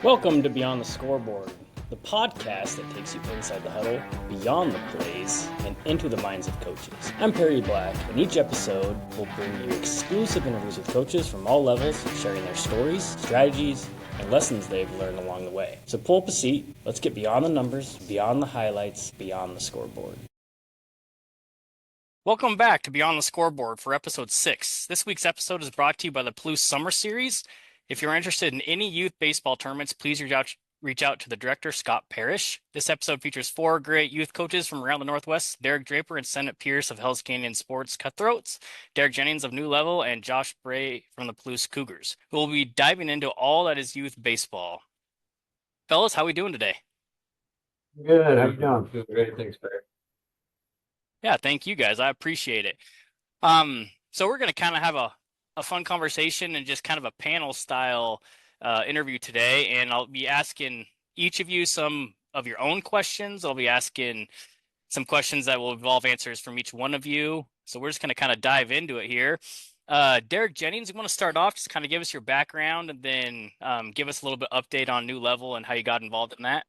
Welcome to Beyond the Scoreboard, the podcast that takes you inside the huddle, beyond the plays, and into the minds of coaches. I'm Perry Black, and each episode will bring you exclusive interviews with coaches from all levels, sharing their stories, strategies, and lessons they've learned along the way. So pull up a seat, let's get beyond the numbers, beyond the highlights, beyond the scoreboard. Welcome back to Beyond the Scoreboard for episode 6. This week's episode is brought to you by the Palouse Summer Series. If you're interested in any youth baseball tournaments, please reach out to the director, Scott Parrish. This episode features 4 great youth coaches from around the Northwest: Derrick Draper and Sennett Pierce of Hell's Canyon Sports Cutthroats, Derrick Jennings of New Level, and Josh Bray from the Palouse Cougars, who will be diving into all that is youth baseball. Fellas, how we doing today? Good. How you doing? Doing great. Thanks, Barry. Yeah, thank you guys. I appreciate it. So we're going to kind of have a fun conversation and just kind of a panel style interview today. And I'll be asking each of you some of your own questions. I'll be asking some questions that will involve answers from each one of you. So we're just going to kind of dive into it here. Derrick Jennings, you want to start off, just kind of give us your background and then give us a little bit update on New Level and how you got involved in that.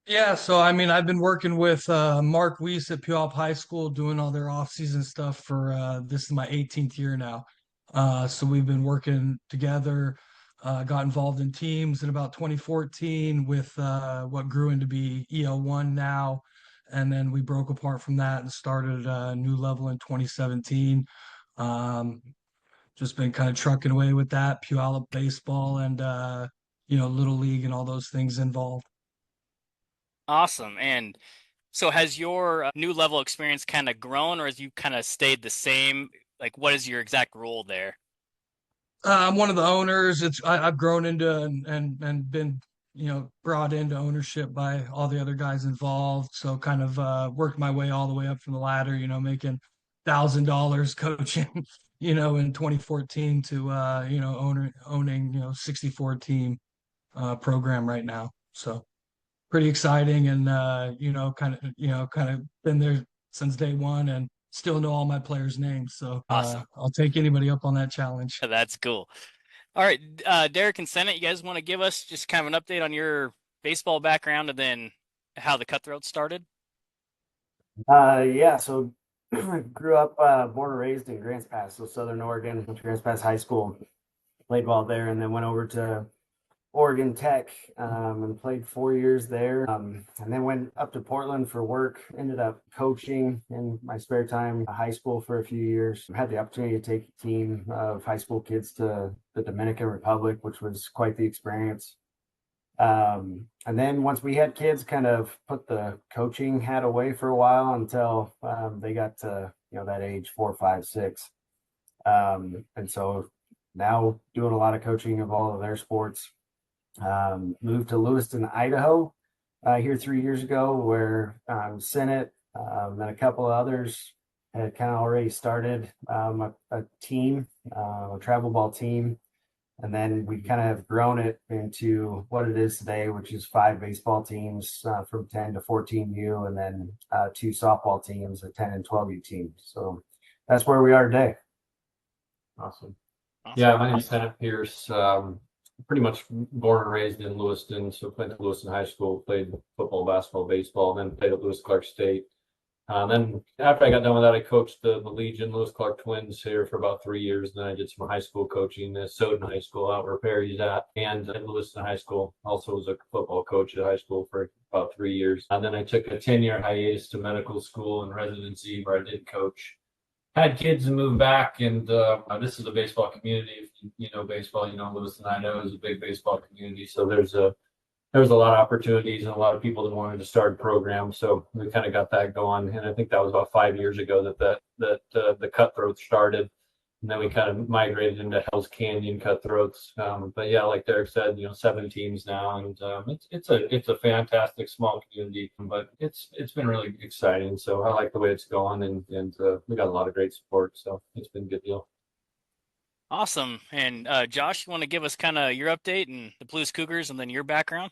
Yeah, so I've been working with Mark Weiss at Puyallup High School doing all their off-season stuff for this is my 18th year now. So we've been working together, got involved in teams in about 2014 with what grew into be EL1 now. And then we broke apart from that and started a New Level in 2017. Just been kind of trucking away with that, Puyallup baseball and, Little League and all those things involved. Awesome. And so has your New Level experience kind of grown, or has you kind of stayed the same? Like, what is your exact role there? I'm one of the owners. I've grown into and been, brought into ownership by all the other guys involved. So kind of worked my way all the way up from the ladder, making $1,000 coaching, in 2014 to, owning, 64 team program right now. So pretty exciting and, kind of been there since day one and still know all my players' names. So Awesome. I'll take anybody up on that challenge. That's cool. All right, Derrick and Sennett, you guys want to give us just kind of an update on your baseball background and then how the Cutthroats started? So grew up, born and raised in Grants Pass, so Southern Oregon, Grants Pass High School. Played ball there and then went over to Oregon Tech and played 4 years there, and then went up to Portland for work. Ended up coaching in my spare time high school for a few years. Had the opportunity to take a team of high school kids to the Dominican Republic, which was quite the experience. And then once we had kids, kind of put the coaching hat away for a while until they got to that age 4, 5, 6, and so now doing a lot of coaching of all of their sports. Moved to Lewiston, Idaho here 3 years ago, where Sennett and a couple of others had kind of already started a team, a travel ball team. And then we kind of have grown it into what it is today, which is 5 baseball teams from 10 to 14U, and then 2 softball teams, a 10 and 12U team. So that's where we are today. Awesome. Yeah, my name is Sennett Pierce. Pretty much born and raised in Lewiston, so played at Lewiston High School, played football, basketball, baseball, then played at Lewis Clark State. Then after I got done with that, I coached the Legion Lewis Clark Twins here for about 3 years. Then I did some high school coaching at Soden High School, out where Perry's at, and at Lewiston High School. Also was a football coach at high school for about 3 years. And then I took a 10-year hiatus to medical school and residency, where I did coach. Had kids and moved back, and this is a baseball community. If you know baseball, Lewiston, Idaho is a big baseball community. So there was a lot of opportunities and a lot of people that wanted to start programs. So we kind of got that going, and I think that was about 5 years ago that the Cutthroats started. And then we kind of migrated into Hell's Canyon Cutthroats. But yeah, like Derrick said, 7 teams now, and it's a fantastic small community, but it's been really exciting. So I like the way it's going, and we got a lot of great support. So it's been a good deal. Awesome. And Josh, you want to give us kind of your update and the Palouse Cougars and then your background?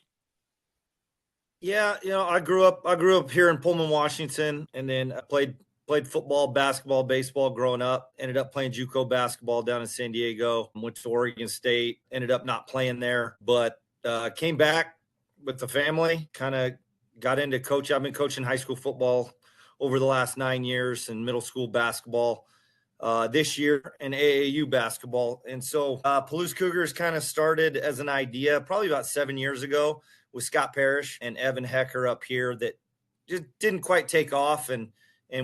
Yeah, I grew up here in Pullman, Washington, and then I played football, basketball, baseball growing up. Ended up playing JUCO basketball down in San Diego. Went to Oregon State. Ended up not playing there, but came back with the family, kind of got into coach. I've been coaching high school football over the last 9 years and middle school basketball this year and AAU basketball. And so Palouse Cougars kind of started as an idea probably about 7 years ago with Scott Parrish and Evan Hecker up here that just didn't quite take off. And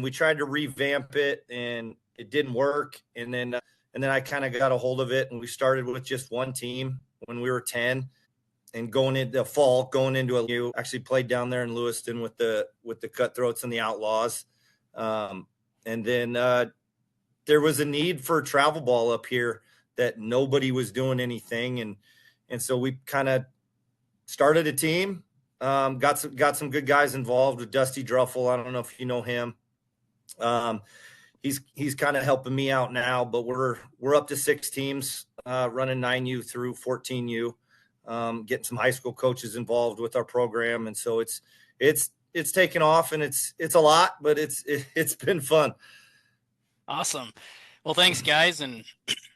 we tried to revamp it and it didn't work. And then I kind of got a hold of it and we started with just one team when we were 10. And going into the fall, going into a actually played down there in Lewiston with the Cutthroats and the Outlaws. And then there was a need for travel ball up here that nobody was doing anything. And so we kind of started a team, got some good guys involved with Dusty Druffel. I don't know if you know him. He's kind of helping me out now, but we're up to 6 teams, running 9U through 14U. Getting some high school coaches involved with our program. And so it's taken off and it's a lot, but it's been fun. Awesome. Well, thanks guys. And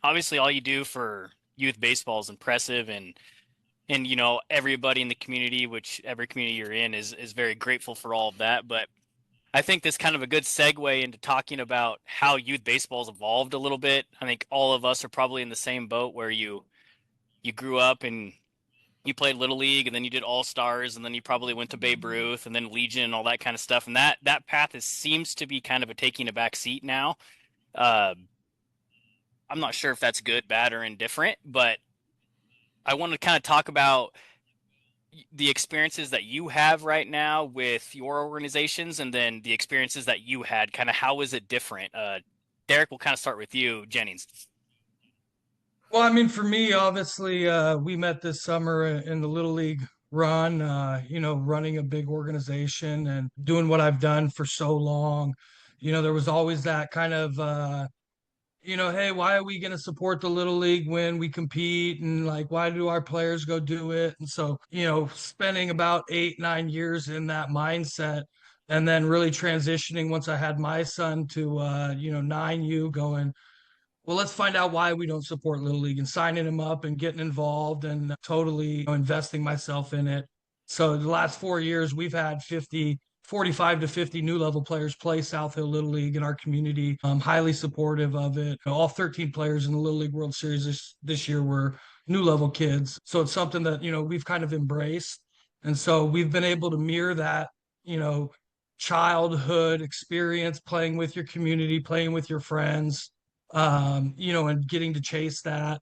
obviously all you do for youth baseball is impressive. And, everybody in the community, which every community you're in is very grateful for all of that. But I think this kind of a good segue into talking about how youth baseball's evolved a little bit. I think all of us are probably in the same boat where you grew up and you played Little League and then you did All-Stars and then you probably went to Babe Ruth and then Legion and all that kind of stuff. And that path seems to be kind of taking a back seat now. I'm not sure if that's good, bad, or indifferent, but I want to kind of talk about the experiences that you have right now with your organizations and then the experiences that you had. Kind of how is it different? Derrick, we'll kind of start with you, Jennings. Well, I mean, for me, obviously, we met this summer in the Little League run, running a big organization and doing what I've done for so long. There was always that kind of, hey, why are we going to support the Little League when we compete? And like, why do our players go do it? And so, spending about 8-9 years in that mindset and then really transitioning once I had my son to, 9U going, well, let's find out why we don't support Little League and signing him up and getting involved and totally investing myself in it. So the last 4 years, we've had 45 to 50 new level players play South Hill Little League in our community. I'm highly supportive of it. All 13 players in the Little League World Series this year were new level kids. So it's something that, we've kind of embraced. And so we've been able to mirror that, childhood experience, playing with your community, playing with your friends, and getting to chase that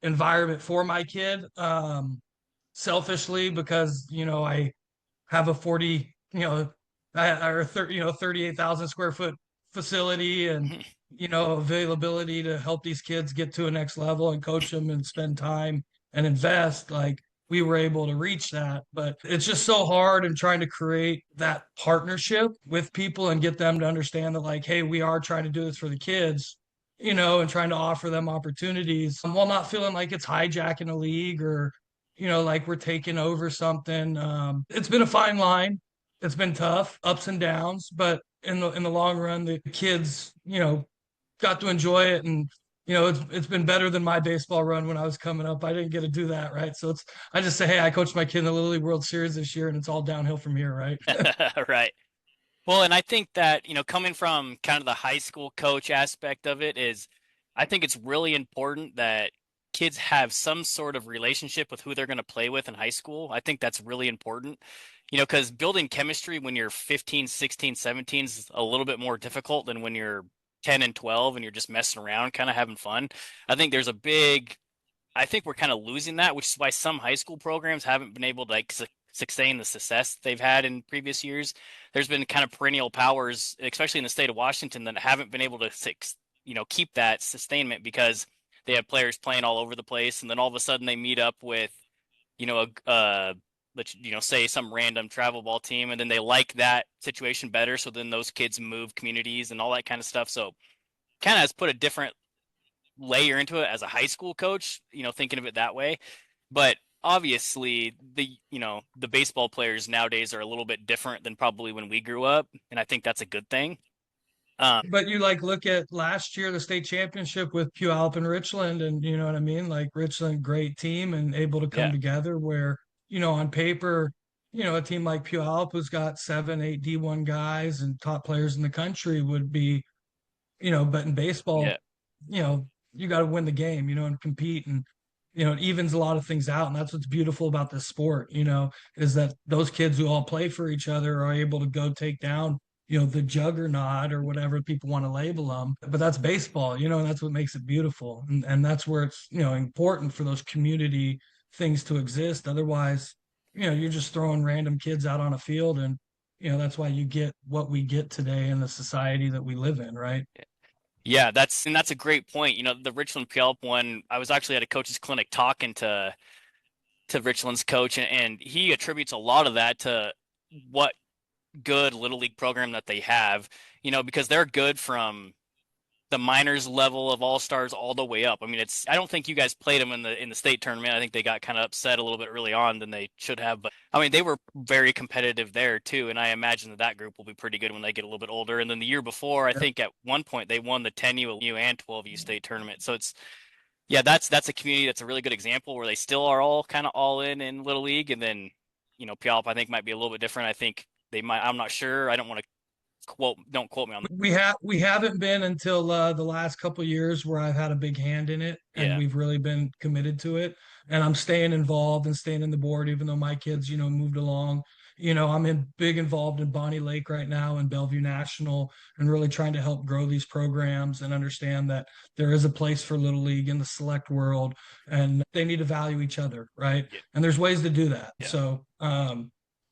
environment for my kid, selfishly because, I have a 38,000 square foot facility and, availability to help these kids get to a next level and coach them and spend time and invest. Like, we were able to reach that, but it's just so hard in trying to create that partnership with people and get them to understand that, like, hey, we are trying to do this for the kids, and trying to offer them opportunities while not feeling like it's hijacking a league or, like we're taking over something. It's been a fine line. It's been tough, ups and downs, but in the long run, the kids, got to enjoy it. And it's been better than my baseball run when I was coming up. I didn't get to do that, right? So I just say, hey, I coached my kid in the Little League World Series this year, and it's all downhill from here, right? Right. Well, and I think that, coming from kind of the high school coach aspect of it I think it's really important that kids have some sort of relationship with who they're going to play with in high school. I think that's really important, because building chemistry when you're 15, 16, 17 is a little bit more difficult than when you're 10 and 12 and you're just messing around, kind of having fun. I think we're kind of losing that, which is why some high school programs haven't been able to sustain the success they've had in previous years. There's been kind of perennial powers, especially in the state of Washington, that haven't been able to keep that sustainment because they have players playing all over the place. And then all of a sudden they meet up with, say some random travel ball team, and then they like that situation better. So then those kids move communities and all that kind of stuff. So kind of has put a different layer into it as a high school coach, thinking of it that way. But obviously the baseball players nowadays are a little bit different than probably when we grew up. And I think that's a good thing. But you like look at last year, the state championship with Puyallup and Richland, and you know what I mean? Like Richland, great team and able to come Yeah, together where, on paper, a team like Puyallup who's got 7, 8 D1 guys and top players in the country would be, but in baseball, yeah, you got to win the game, and compete and, it evens a lot of things out. And that's what's beautiful about this sport, is that those kids who all play for each other are able to go take down, the juggernaut or whatever people want to label them. But that's baseball, and that's what makes it beautiful. And that's where it's, important for those community things to exist. Otherwise, you're just throwing random kids out on a field and, that's why you get what we get today in the society that we live in, right? yeah. That's a great point. The Richland Puyallup one. I was actually at a coach's clinic talking to Richland's coach, and he attributes a lot of that to what good little league program that they have. Because they're good from the minors level of all stars all the way up. I mean, I don't think you guys played them in the state tournament. I think they got kind of upset a little bit early on than they should have, but I mean, they were very competitive there too. And I imagine that group will be pretty good when they get a little bit older. And then the year before, I think at one point they won the 10U and 12U state tournament. So yeah, that's a community that's a really good example where they still are all kind of all in little league. And then, Puyallup, I think might be a little bit different. I think they might, I'm not sure. I don't want to don't quote me on that. We haven't been until the last couple of years where I've had a big hand in it, and Yeah. we've really been committed to it. And I'm staying involved and staying in the board, even though my kids, moved along. I'm big involved in Bonnie Lake right now and Bellevue National, and really trying to help grow these programs and understand that there is a place for Little League in the select world, and they need to value each other, right? Yeah. And there's ways to do that. Yeah. So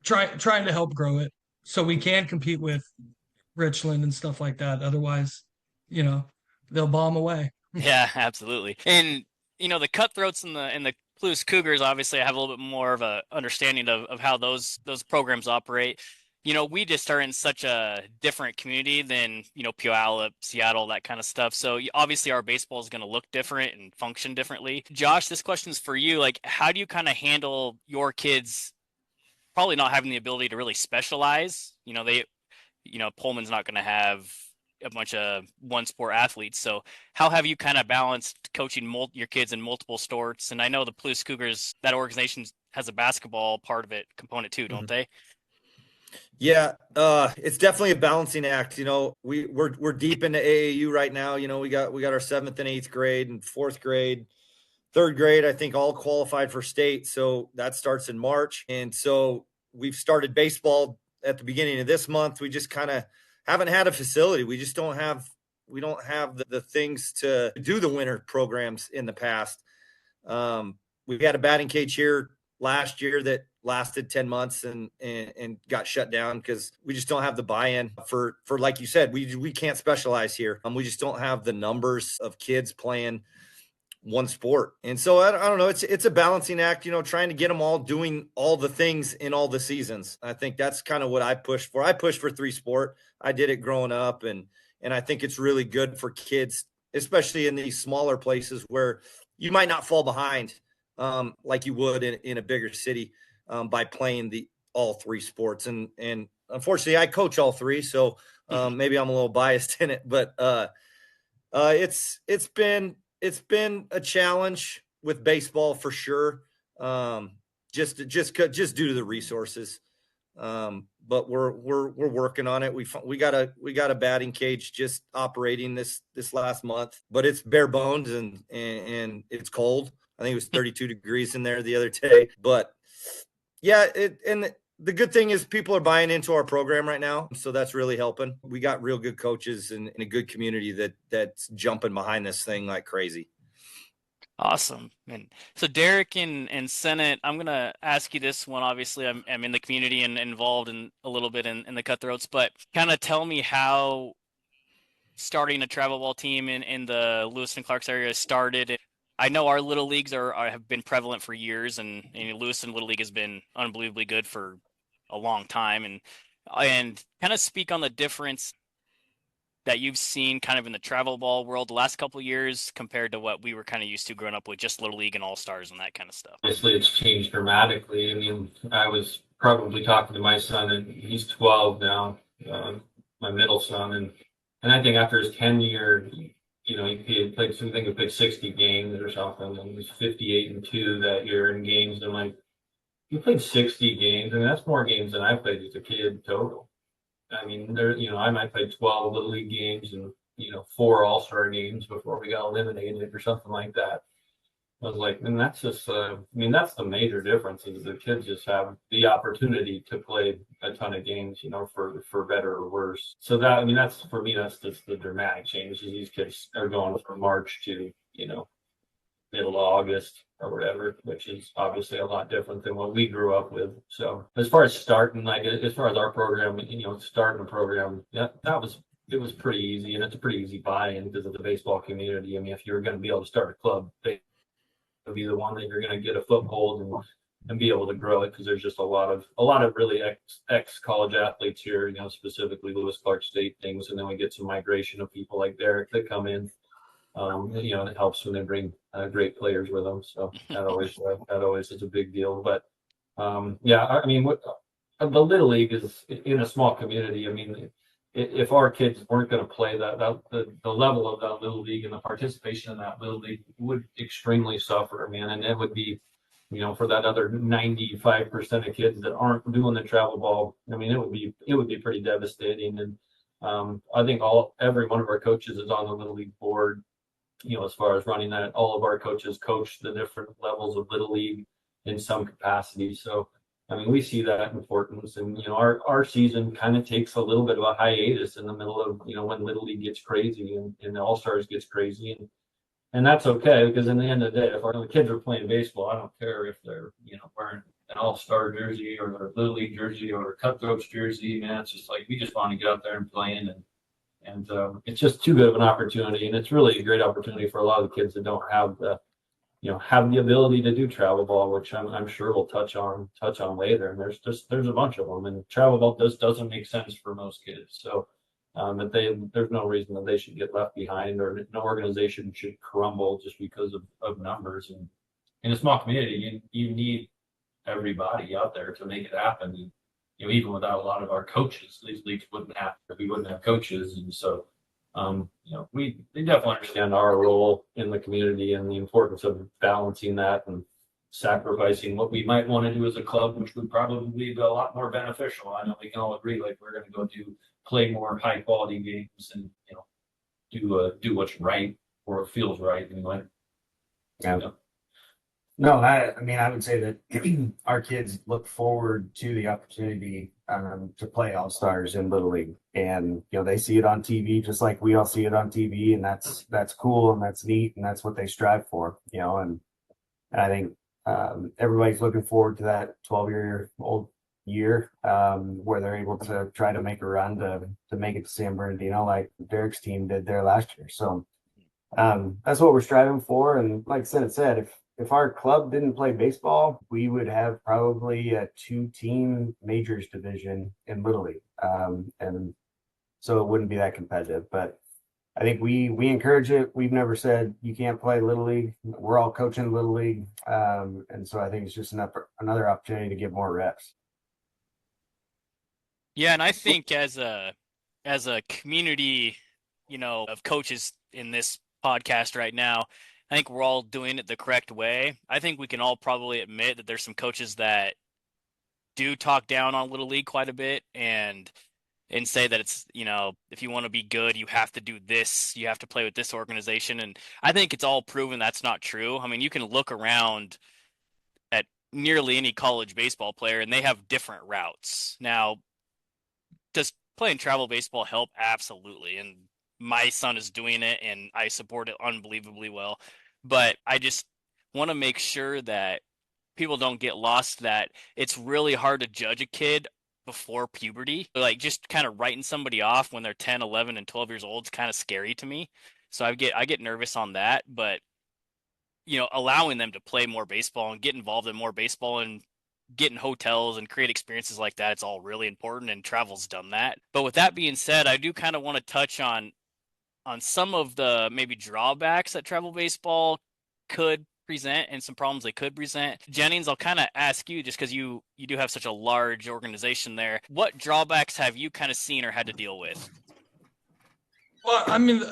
trying to help grow it so we can compete with Richland and stuff like that. Otherwise, they'll bomb away. Yeah, absolutely. And the Cutthroats and the Palouse Cougars, obviously I have a little bit more of a understanding of how those programs operate. We just are in such a different community than, Puyallup, Seattle, that kind of stuff. So obviously our baseball is going to look different and function differently. Josh, this question is for you. Like, how do you kind of handle your kids probably not having the ability to really specialize? Pullman's not going to have a bunch of one sport athletes. So how have you kind of balanced coaching your kids in multiple sports? And I know the Palouse Cougars, that organization has a basketball part of it component too, don't they? Yeah, it's definitely a balancing act. We're deep into AAU right now. We got our 7th and 8th grade and 4th grade, 3rd grade, I think all qualified for state. So that starts in March. And so we've started baseball at the beginning of this month. We just kind of haven't had a facility. We just don't have the things to do the winter programs in the past. We had a batting cage here last year that lasted 10 months and got shut down because we just don't have the buy-in for like you said, we can't specialize here. We just don't have the numbers of kids playing one sport. And so I don't know, it's a balancing act, trying to get them all doing all the things in all the seasons. I think that's kind of what I push for. I push for 3-sport. I did it growing up, and I think it's really good for kids, especially in these smaller places where you might not fall behind like you would in a bigger city by playing all 3 sports. And unfortunately I coach all 3, so maybe I'm a little biased in it, but it's been a challenge with baseball for sure. Just due to the resources. But we're working on it. We got a batting cage just operating this last month, but it's bare bones and it's cold. I think it was 32 degrees in there the other day, but yeah, the good thing is people are buying into our program right now. So that's really helping. We got real good coaches and a good community that's jumping behind this thing like crazy. Awesome. And so Derrick and Sennett, I'm going to ask you this one. Obviously I'm in the community and involved in a little bit in the Cutthroats, but kind of tell me how starting a travel ball team in the Lewis and Clarks area started. I know our little leagues have been prevalent for years, and Lewiston Little League has been unbelievably good for a long time, and kind of speak on the difference that you've seen kind of in the travel ball world the last couple of years compared to what we were kind of used to growing up with, just Little League and All Stars and that kind of stuff. Obviously, it's changed dramatically. I mean, I was probably talking to my son, and he's 12 now, my middle son, and And I think after his tenure, you know, he had played something, he played 60 games or something, and he was 58-2 that year in games. And like, he played 60 games, and that's more games than I played as a kid total. I mean, there, you know, I might play 12 little league games and, you know, 4 all-star games before we got eliminated or something like that. I was like, and that's just, I mean, that's the major difference is the kids just have the opportunity to play a ton of games, you know, for better or worse. So that, I mean, that's for me, that's just the dramatic change. Is these kids are going from March to, you know, middle of August or whatever, which is obviously a lot different than what we grew up with. So as far as starting, like as far as our program, you know, starting a program, it was pretty easy, and it's a pretty easy buy-in because of the baseball community. I mean, if you're going to be able to start a club, will be the one that you're going to get a foothold and be able to grow it because there's just a lot of really ex college athletes here, you know, specifically Lewis Clark State things, and then we get some migration of people like Derrick that come in. You know, and it helps when they bring great players with them. So that always is a big deal. But yeah, I mean, the Little League is in a small community. I mean, if our kids weren't going to play the level of that Little League and the participation in that Little League would extremely suffer, man. And it would be, you know, for that other 95% of kids that aren't doing the travel ball, I mean, it would be pretty devastating. And I think every one of our coaches is on the Little League board. You know, as far as running that, all of our coaches coach the different levels of Little League in some capacity. So, I mean, we see that importance. And, you know, our season kind of takes a little bit of a hiatus in the middle of, you know, when Little League gets crazy and the All-Stars gets crazy. And that's okay because in the end of the day, if the kids are playing baseball, I don't care if they're, you know, wearing an All-Star jersey or their Little League jersey or a Cutthroats jersey, man. It's just like, we just want to get out there and play and it's just too good of an opportunity, and it's really a great opportunity for a lot of the kids that don't have the ability to do travel ball, which I'm sure we'll touch on later. And there's a bunch of them, and travel ball doesn't make sense for most kids. So there's no reason that they should get left behind, or no organization should crumble just because of numbers. And in a small community, you need everybody out there to make it happen. You know, even without a lot of our coaches, these leagues wouldn't happen if we wouldn't have coaches. And so, you know, they definitely understand our role in the community and the importance of balancing that and sacrificing what we might want to do as a club, which would probably be a lot more beneficial. I know we can all agree, like, we're going to go play more high quality games and, you know, do what's right or feels right anyway. Yeah. You know? No, I mean, I would say that our kids look forward to the opportunity to play All-Stars in Little League. And, you know, they see it on TV just like we all see it on TV, and that's cool and that's neat and that's what they strive for, you know. And I think everybody's looking forward to that 12-year-old year where they're able to try to make a run to make it to San Bernardino like Derrick's team did there last year. So that's what we're striving for. And like Sennett said, if our club didn't play baseball, we would have probably a 2-team majors division in Little League. And so it wouldn't be that competitive. But I think we encourage it. We've never said you can't play Little League. We're all coaching Little League. And so I think it's just another opportunity to get more reps. Yeah, and I think as a community, you know, of coaches in this podcast right now, I think we're all doing it the correct way. I think we can all probably admit that there's some coaches that do talk down on Little League quite a bit and say that it's, you know, if you want to be good, you have to do this, you have to play with this organization. And I think it's all proven that's not true. I mean, you can look around at nearly any college baseball player and they have different routes. Now, does playing travel baseball help? Absolutely. And my son is doing it and I support it unbelievably well. But I just want to make sure that people don't get lost that it's really hard to judge a kid before puberty. Like, just kind of writing somebody off when they're 10, 11, and 12 years old is kind of scary to me. So I get nervous on that. But, you know, allowing them to play more baseball and get involved in more baseball and get in hotels and create experiences like that, it's all really important, and travel's done that. But with that being said, I do kind of want to touch on some of the maybe drawbacks that travel baseball could present and some problems they could present. Jennings, I'll kind of ask you, just because you do have such a large organization there, what drawbacks have you kind of seen or had to deal with? Well, I mean,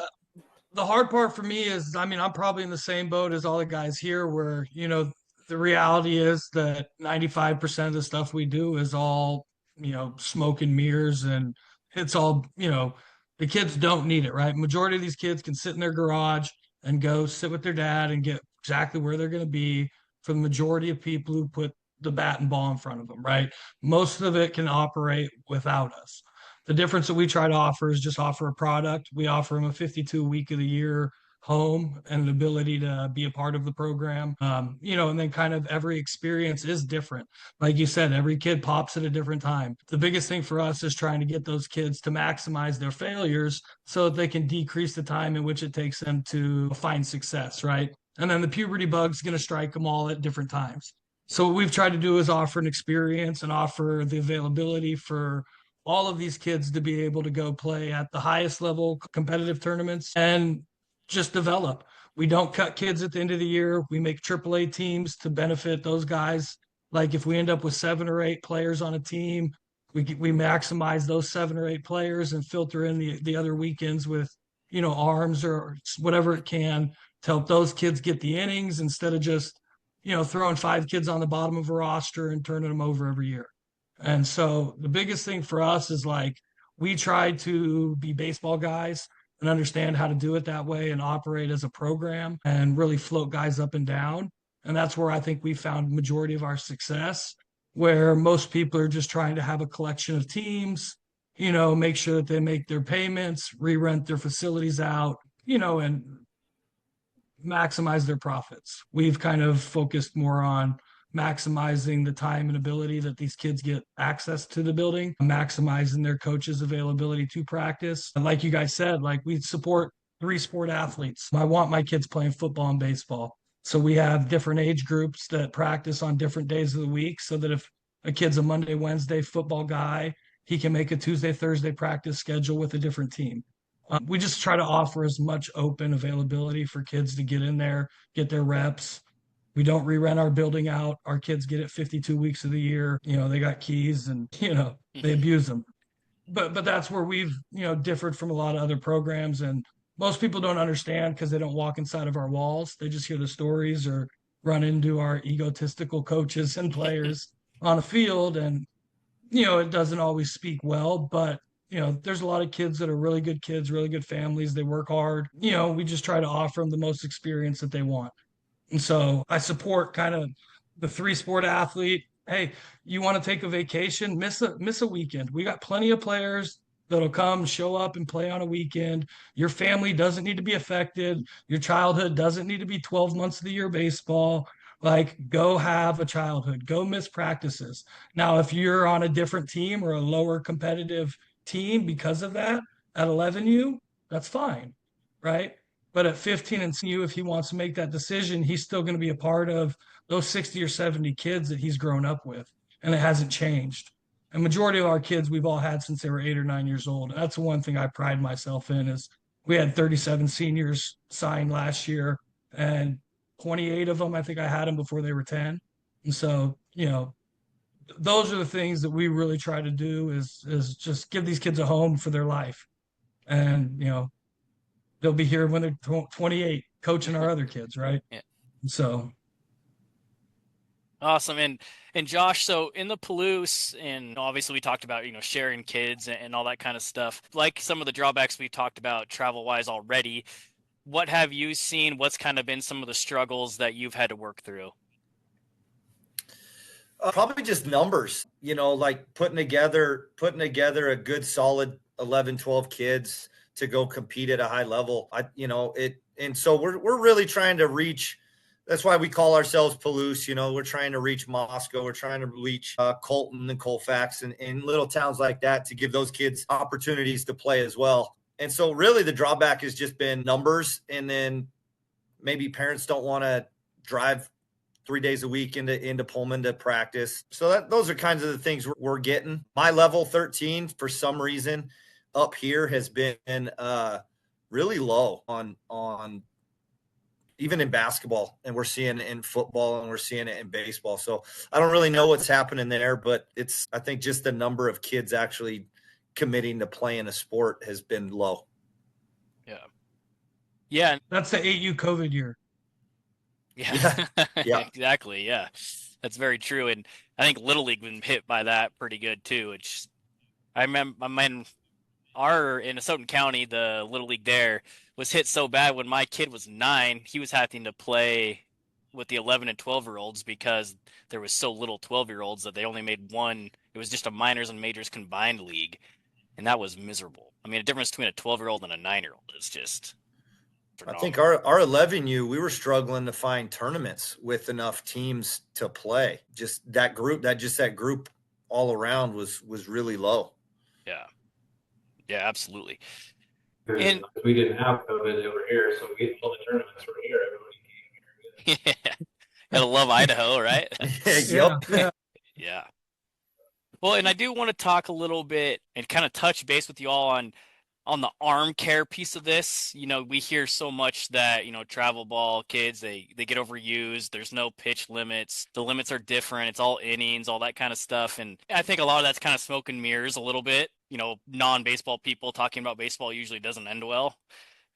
the hard part for me is, I mean, I'm probably in the same boat as all the guys here where, the reality is that 95% of the stuff we do is all, smoke and mirrors, and it's all, the kids don't need it, right? Majority of these kids can sit in their garage and go sit with their dad and get exactly where they're going to be for the majority of people who put the bat and ball in front of them, right? Most of it can operate without us. The difference that we try to offer is just offer a product. We offer them a 52 week of the year home and an ability to be a part of the program. And then kind of every experience is different. Like you said, every kid pops at a different time. The biggest thing for us is trying to get those kids to maximize their failures so that they can decrease the time in which it takes them to find success, right? And then the puberty bug's going to strike them all at different times. So what we've tried to do is offer an experience and offer the availability for all of these kids to be able to go play at the highest level competitive tournaments and just develop. We don't cut kids at the end of the year. We make AAA teams to benefit those guys. Like if we end up with 7 or 8 players on a team, we maximize those 7 or 8 players and filter in the other weekends with, arms or whatever it can to help those kids get the innings instead of just, throwing 5 kids on the bottom of a roster and turning them over every year. And so the biggest thing for us is like we try to be baseball guys and understand how to do it that way and operate as a program and really float guys up and down. And that's where I think we found majority of our success, where most people are just trying to have a collection of teams, make sure that they make their payments, re-rent their facilities out, and maximize their profits. We've kind of focused more on maximizing the time and ability that these kids get access to the building, maximizing their coaches' availability to practice. And like you guys said, like we support 3 sport athletes. I want my kids playing football and baseball. So we have different age groups that practice on different days of the week so that if a kid's a Monday, Wednesday football guy, he can make a Tuesday, Thursday practice schedule with a different team. We just try to offer as much open availability for kids to get in there, get their reps. We don't re-rent our building out. Our kids get it 52 weeks of the year. They got keys and, they abuse them. But that's where we've, differed from a lot of other programs. And most people don't understand because they don't walk inside of our walls. They just hear the stories or run into our egotistical coaches and players on a field. And, it doesn't always speak well, but there's a lot of kids that are really good kids, really good families. They work hard. We just try to offer them the most experience that they want. And so I support kind of the 3 sport athlete. Hey, you want to take a vacation, miss a weekend. We got plenty of players that'll come, show up and play on a weekend. Your family doesn't need to be affected. Your childhood doesn't need to be 12 months of the year baseball. Like go have a childhood, go miss practices. Now, if you're on a different team or a lower competitive team because of that at 11U, that's fine, right? But at 15 and CU, if he wants to make that decision, he's still going to be a part of those 60 or 70 kids that he's grown up with, and it hasn't changed. And majority of our kids we've all had since they were 8 or 9 years old. And that's the one thing I pride myself in is we had 37 seniors signed last year, and 28 of them, I think I had them before they were 10. And so, those are the things that we really try to do is just give these kids a home for their life. And, they'll be here when they're 28 coaching our other kids, right? Yeah. So awesome. And Josh, so in the Palouse, and obviously we talked about, sharing kids and all that kind of stuff. Like some of the drawbacks we talked about travel-wise already, what have you seen? What's kind of been some of the struggles that you've had to work through? Probably just numbers, like putting together a good solid 11, 12 kids to go compete at a high level. And so we're really trying to reach. That's why we call ourselves Palouse. We're trying to reach Moscow. We're trying to reach Colton and Colfax and little towns like that to give those kids opportunities to play as well. And so really the drawback has just been numbers. And then maybe parents don't want to drive 3 days a week into Pullman to practice. So those are kinds of the things we're getting. My level 13, for some reason, up here has been really low on even in basketball, and we're seeing it in football, and we're seeing it in baseball. So I don't really know what's happening there, but I think just the number of kids actually committing to playing a sport has been low. Yeah. That's the AU COVID year. Yeah. Yeah. Exactly. Yeah. That's very true. And I think Little League been hit by that pretty good too. I remember in Asotin County, the Little League there was hit so bad when my kid was 9, he was having to play with the 11 and 12-year-olds because there was so little 12-year-olds that they only made one. It was just a minors and majors combined league, and that was miserable. I mean, the difference between a 12-year-old and a 9-year-old is just I phenomenal. think our 11U, we were struggling to find tournaments with enough teams to play. Just that group all around was really low. Yeah. Yeah, absolutely. Because And we didn't have COVID over here, so we all the tournaments were here. Everybody came here. yeah, gotta love Idaho, right? Yep. Yeah. Yeah. Well, and I do want to talk a little bit and kind of touch base with you all on the arm care piece of this. You know, we hear so much that, you know, travel ball kids, they get overused. There's no pitch limits. The limits are different. It's all innings, all that kind of stuff. And I think a lot of that's kind of smoke and mirrors a little bit. You know, non-baseball people talking about baseball usually doesn't end well.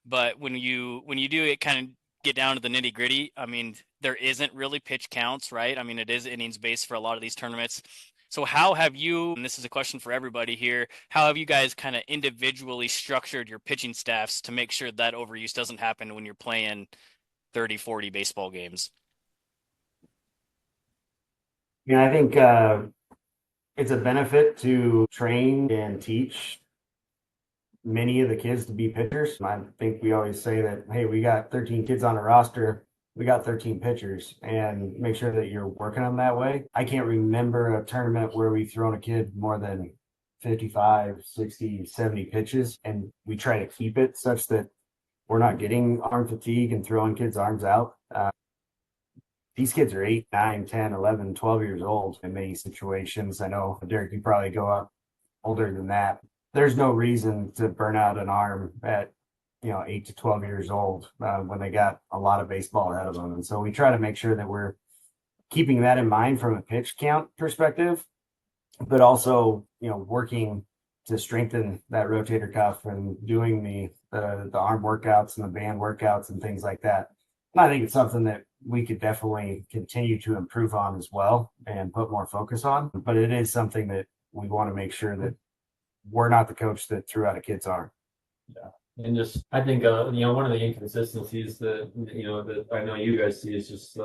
But when you do it kind of get down to the nitty gritty, I mean, there isn't really pitch counts, right? I mean, it is innings based for a lot of these tournaments. So how have you, and this is a question for everybody here, how have you guys kind of individually structured your pitching staffs to make sure that overuse doesn't happen when you're playing 30, 40 baseball games? I think it's a benefit to train and teach many of the kids to be pitchers. I think we always say that, hey, we got 13 kids on a roster. We got 13 pitchers, and make sure that you're working them that way. I can't remember a tournament where we've thrown a kid more than 55, 60, 70 pitches, and we try to keep it such that we're not getting arm fatigue and throwing kids' arms out. These kids are 8, 9, 10, 11, 12 years old in many situations. I know, Derrick, you probably go up older than that. There's no reason to burn out an arm at 8 to 12 years old when they got a lot of baseball ahead of them. And so we try to make sure that we're keeping that in mind from a pitch count perspective, but also, working to strengthen that rotator cuff and doing the arm workouts and the band workouts and things like that. And I think it's something that we could definitely continue to improve on as well and put more focus on. But it is something that we want to make sure that we're not the coach that threw out a kid's arm. Yeah. And just, I think, one of the inconsistencies that I know you guys see is just,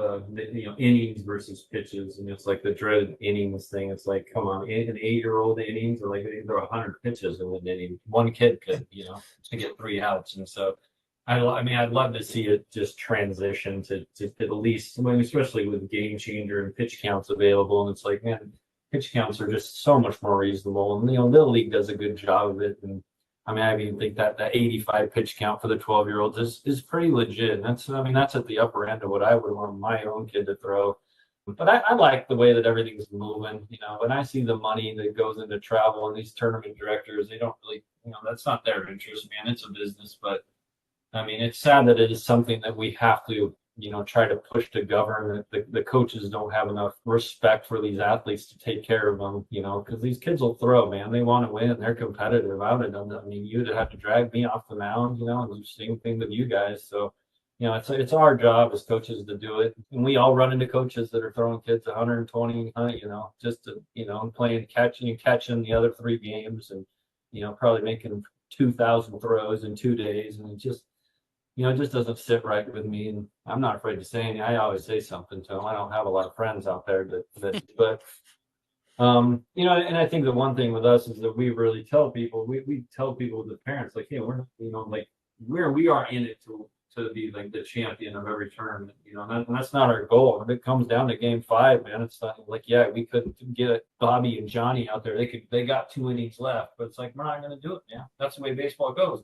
innings versus pitches. And it's like the dreaded innings thing. It's like, come on, an 8-year-old innings are like, there are 100 pitches in an inning. One kid could, to get 3 outs. And so, I'd love to see it just transition to at least, especially with game changer and pitch counts available. And it's like, man, pitch counts are just so much more reasonable. And, Little League does a good job of it. And I even think that 85 pitch count for the 12-year-olds is pretty legit. That's at the upper end of what I would want my own kid to throw. But I like the way that everything's moving. When I see the money that goes into travel and these tournament directors, they don't really, that's not their interest, man. It's a business. But it's sad that it is something that we have to, try to push to govern. The coaches don't have enough respect for these athletes to take care of them, because these kids will throw, man. They want to win. They're competitive out of them. You'd have to drag me off the mound, and the same thing with you guys. So, it's our job as coaches to do it. And we all run into coaches that are throwing kids 120, just to, playing catching the other 3 games and, probably making 2,000 throws in 2 days. And it just doesn't sit right with me. And I'm not afraid to say anything. I always say something to them. I don't have a lot of friends out there but and I think the one thing with us is that we really tell people, we tell people, the parents, like, hey, we're, we are in it to be like the champion of every tournament, and that's not our goal. If it comes down to game 5, man, it's not like, yeah, we couldn't get Bobby and Johnny out there. They got 2 innings left, but it's like, we're not going to do it, man. That's the way baseball goes.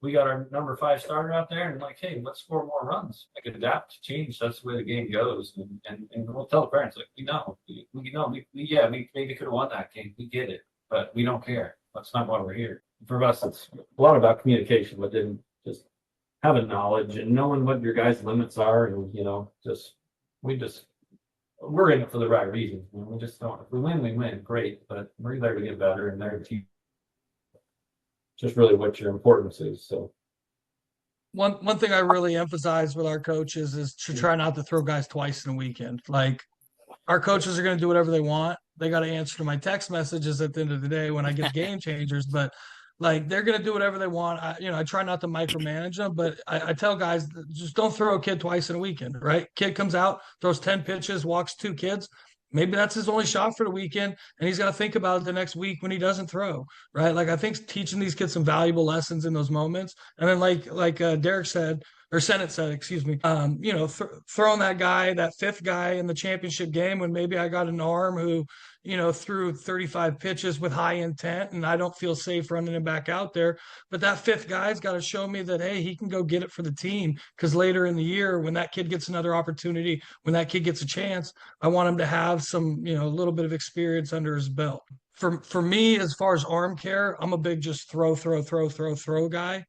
We got our number 5 starter out there, and like, hey, let's score more runs. Like, adapt, change. That's the way the game goes. And we'll tell the parents, like, we know, we maybe could have won that game. We get it, but we don't care. That's not why we're here. For us, it's a lot about communication, but then just having knowledge and knowing what your guys' limits are, and we're in it for the right reasons. We just don't. If we win, great. But we're there to get better, and there to teach just really what your importance is. So one thing I really emphasize with our coaches is to try not to throw guys twice in a weekend. Like our coaches are going to do whatever they want. They got to answer to my text messages at the end of the day when I get the game changers, but like they're going to do whatever they want. I try not to micromanage them, but I tell guys just don't throw a kid twice in a weekend, right? Kid comes out, throws 10 pitches, walks 2 kids. Maybe that's his only shot for the weekend, and he's got to think about it the next week when he doesn't throw, right? Like I think teaching these kids some valuable lessons in those moments, and then like Derrick said, or Sennett said, excuse me, throwing that guy, that fifth guy in the championship game when maybe I got an arm who, threw 35 pitches with high intent and I don't feel safe running him back out there. But that fifth guy's got to show me that, hey, he can go get it for the team. Because later in the year, when that kid gets another opportunity, when that kid gets a chance, I want him to have some, a little bit of experience under his belt. For me, as far as arm care, I'm a big just throw guy.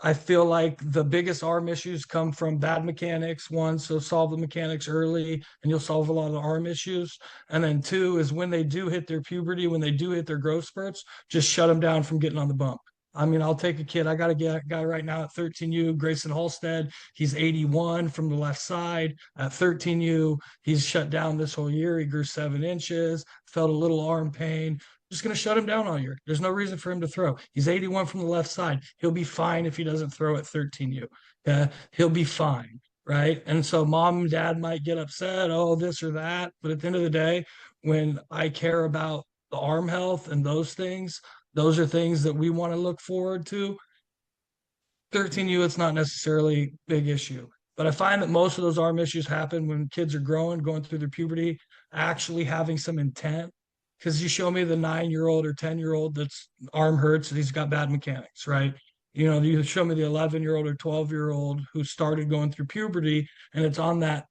I feel like the biggest arm issues come from bad mechanics. One, so solve the mechanics early and you'll solve a lot of the arm issues. And then two is when they do hit their puberty, when they do hit their growth spurts, just shut them down from getting on the bump. I mean, I'll take a kid. I got a guy right now at 13U, Grayson Halstead. He's 81 from the left side. At 13U, he's shut down this whole year. He grew 7 inches, felt a little arm pain. Just going to shut him down all year. There's no reason for him to throw. He's 81 from the left side. He'll be fine if he doesn't throw at 13U. He'll be fine, right? And so mom and dad might get upset, oh, this or that. But at the end of the day, when I care about the arm health and those are things that we want to look forward to. 13U, it's not necessarily a big issue. But I find that most of those arm issues happen when kids are growing, going through their puberty, actually having some intent. Because you show me the 9-year-old or 10-year-old that's arm hurts and he's got bad mechanics, right? You show me the 11-year-old or 12-year-old who started going through puberty and it's on that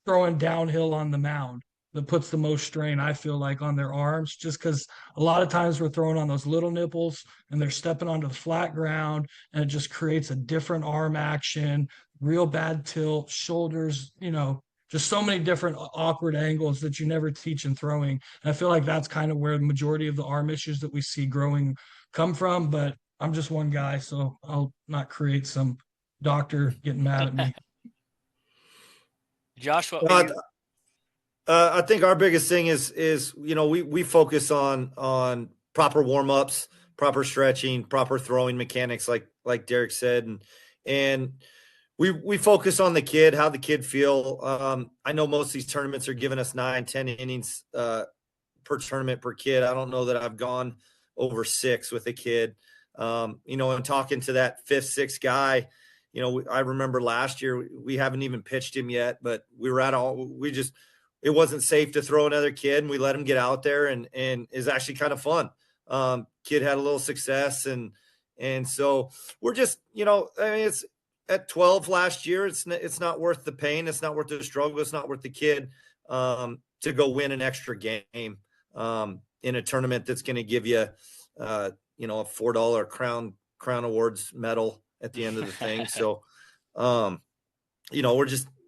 throwing downhill on the mound that puts the most strain, I feel like, on their arms, just because a lot of times we're throwing on those little nipples and they're stepping onto the flat ground and it just creates a different arm action, real bad tilt, shoulders, just so many different awkward angles that you never teach in throwing. And I feel like that's kind of where the majority of the arm issues that we see growing come from. But I'm just one guy, so I'll not create some doctor getting mad at me. Josh, I think our biggest thing is we focus on proper warm-ups, proper stretching, proper throwing mechanics, like Derrick said, and we focus on the kid, how the kid feel. I know most of these tournaments are giving us 9-10 innings per tournament per kid. I don't know that I've gone over 6 with a kid. And talking to that 5th, 6th guy, I remember last year we haven't even pitched him yet, but we were it wasn't safe to throw another kid, and we let him get out there, and is actually kind of fun. Kid had a little success, and so we're just, it's at 12 last year. It's not worth the pain. It's not worth the struggle. It's not worth the kid to go win an extra game in a tournament that's going to give you, a $4 Crown Awards medal at the end of the thing. So,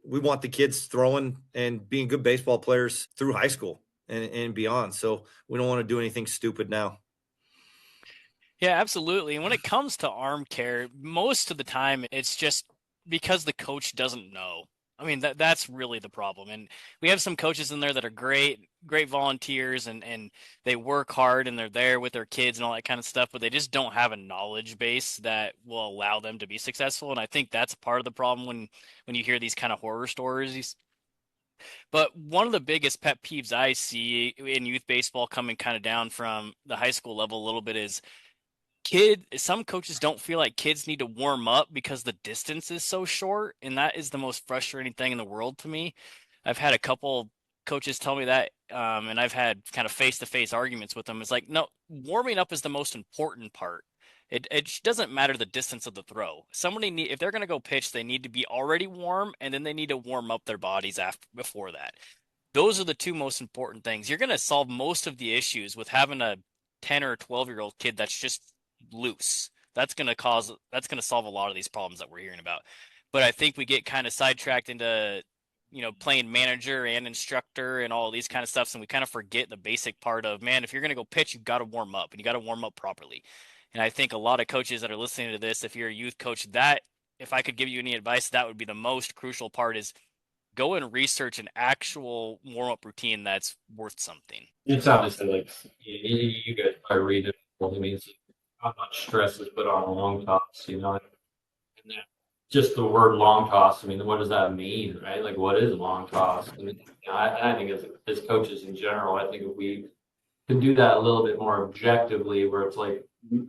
we want the kids throwing and being good baseball players through high school and beyond. So we don't want to do anything stupid now. Yeah, absolutely. And when it comes to arm care, most of the time it's just because the coach doesn't know. I mean, that's really the problem. And we have some coaches in there that are great volunteers and they work hard and they're there with their kids and all that kind of stuff, but they just don't have a knowledge base that will allow them to be successful. And I think that's part of the problem when you hear these kind of horror stories. But one of the biggest pet peeves I see in youth baseball coming kind of down from the high school level a little bit is some coaches don't feel like kids need to warm up because the distance is so short, and that is the most frustrating thing in the world to me. I've had a couple coaches tell me that, and I've had kind of face-to-face arguments with them. It's like, no, warming up is the most important part. It doesn't matter the distance of the throw. If they're going to go pitch, they need to be already warm, and then they need to warm up their bodies before that. Those are the two most important things. You're going to solve most of the issues with having a 10 or 12-year-old kid that's just loose. That's going to solve a lot of these problems that we're hearing about. But I think we get kind of sidetracked into, playing manager and instructor and all these kind of stuff. And we kind of forget the basic part of, man, if you're going to go pitch, you've got to warm up and you got to warm up properly. And I think a lot of coaches that are listening to this, if you're a youth coach, that if I could give you any advice, that would be the most crucial part is go and research an actual warm-up routine that's worth something. It's obviously like you guys probably read it. I mean, it's how much stress is put on a long toss, and that, just the word long toss. I mean, what does that mean, right? Like, what is a long toss? I mean, I think as coaches in general, I think if we can do that a little bit more objectively, where it's like,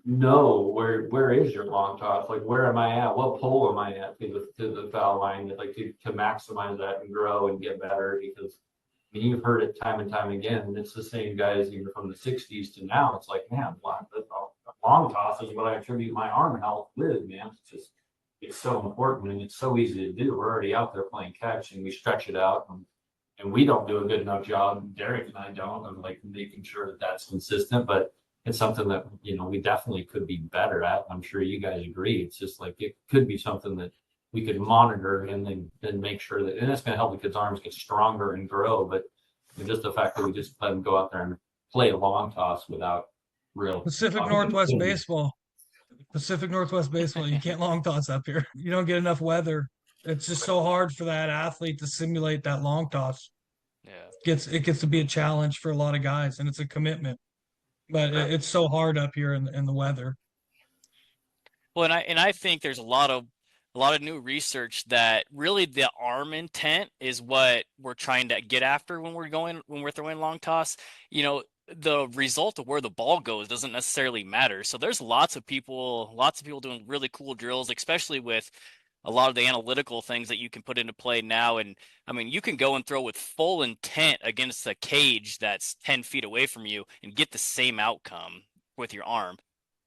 no, where is your long toss? Like, where am I at? What pole am I at to the foul line? Like to maximize that and grow and get better, because I mean, you've heard it time and time again, and it's the same guys even from the '60s to now. It's like, man, long toss is what I attribute my arm health with, man. It's so important and it's so easy to do. We're already out there playing catch and we stretch it out, and we don't do a good enough job. Derrick and I don't, of like making sure that that's consistent, but it's something that, we definitely could be better at. I'm sure you guys agree. It's just like, it could be something that we could monitor and then make sure that, and it's going to help the kids' arms get stronger and grow. But just the fact that we just let them go out there and play a long toss without real Pacific Northwest baseball. You can't long toss up here. You don't get enough weather. It's just so hard for that athlete to simulate that long toss. Yeah. It gets to be a challenge for a lot of guys, and it's a commitment. But it's so hard up here in the weather. Well, and I think there's a lot of new research that really the arm intent is what we're trying to get after when we're throwing long toss. The result of where the ball goes doesn't necessarily matter. So there's lots of people doing really cool drills, especially with a lot of the analytical things that you can put into play now. And I mean, you can go and throw with full intent against a cage that's 10 feet away from you and get the same outcome with your arm.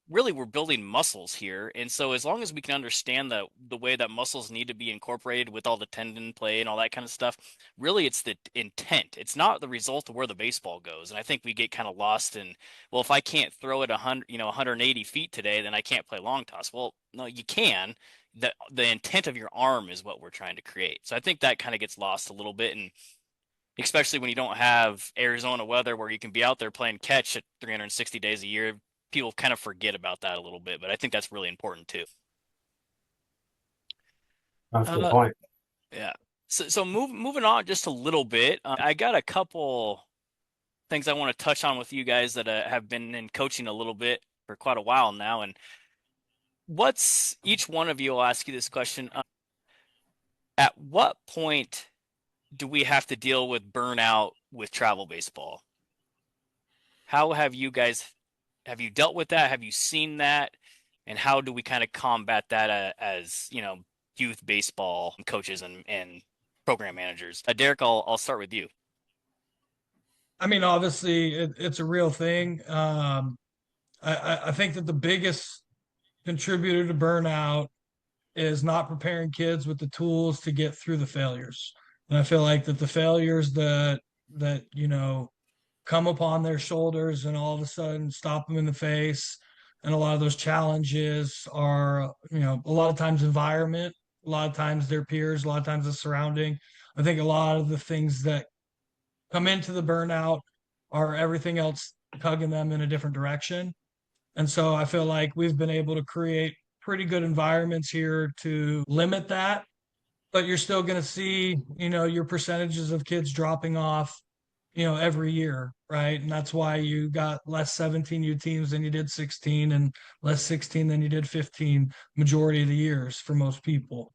Really, we're building muscles here. And so as long as we can understand the way that muscles need to be incorporated with all the tendon play and all that kind of stuff, really it's the intent. It's not the result of where the baseball goes. And I think we get kind of lost in, well, if I can't throw it 180 feet today, then I can't play long toss. Well, no, you can. The intent of your arm is what we're trying to create. So I think that kind of gets lost a little bit. And especially when you don't have Arizona weather where you can be out there playing catch at 360 days a year, people kind of forget about that a little bit, but I think that's really important too. That's a good point. Yeah. So moving on just a little bit, I got a couple things I want to touch on with you guys that have been in coaching a little bit for quite a while now. And each one of you will ask you this question. At what point do we have to deal with burnout with travel baseball? How have you dealt with that? Have you seen that? And how do we kind of combat that as, youth baseball coaches and program managers? Derrick, I'll start with you. I mean, obviously it's a real thing. I think that the biggest contributor to burnout is not preparing kids with the tools to get through the failures. And I feel like that the failures that come upon their shoulders and all of a sudden stop them in the face, and a lot of those challenges are, a lot of times environment, a lot of times their peers, a lot of times the surrounding. I think a lot of the things that come into the burnout are everything else tugging them in a different direction. And so I feel like we've been able to create pretty good environments here to limit that, but you're still going to see, your percentages of kids dropping off, every year, right? And that's why you got less 17U teams than you did 16 and less 16 than you did 15 majority of the years for most people.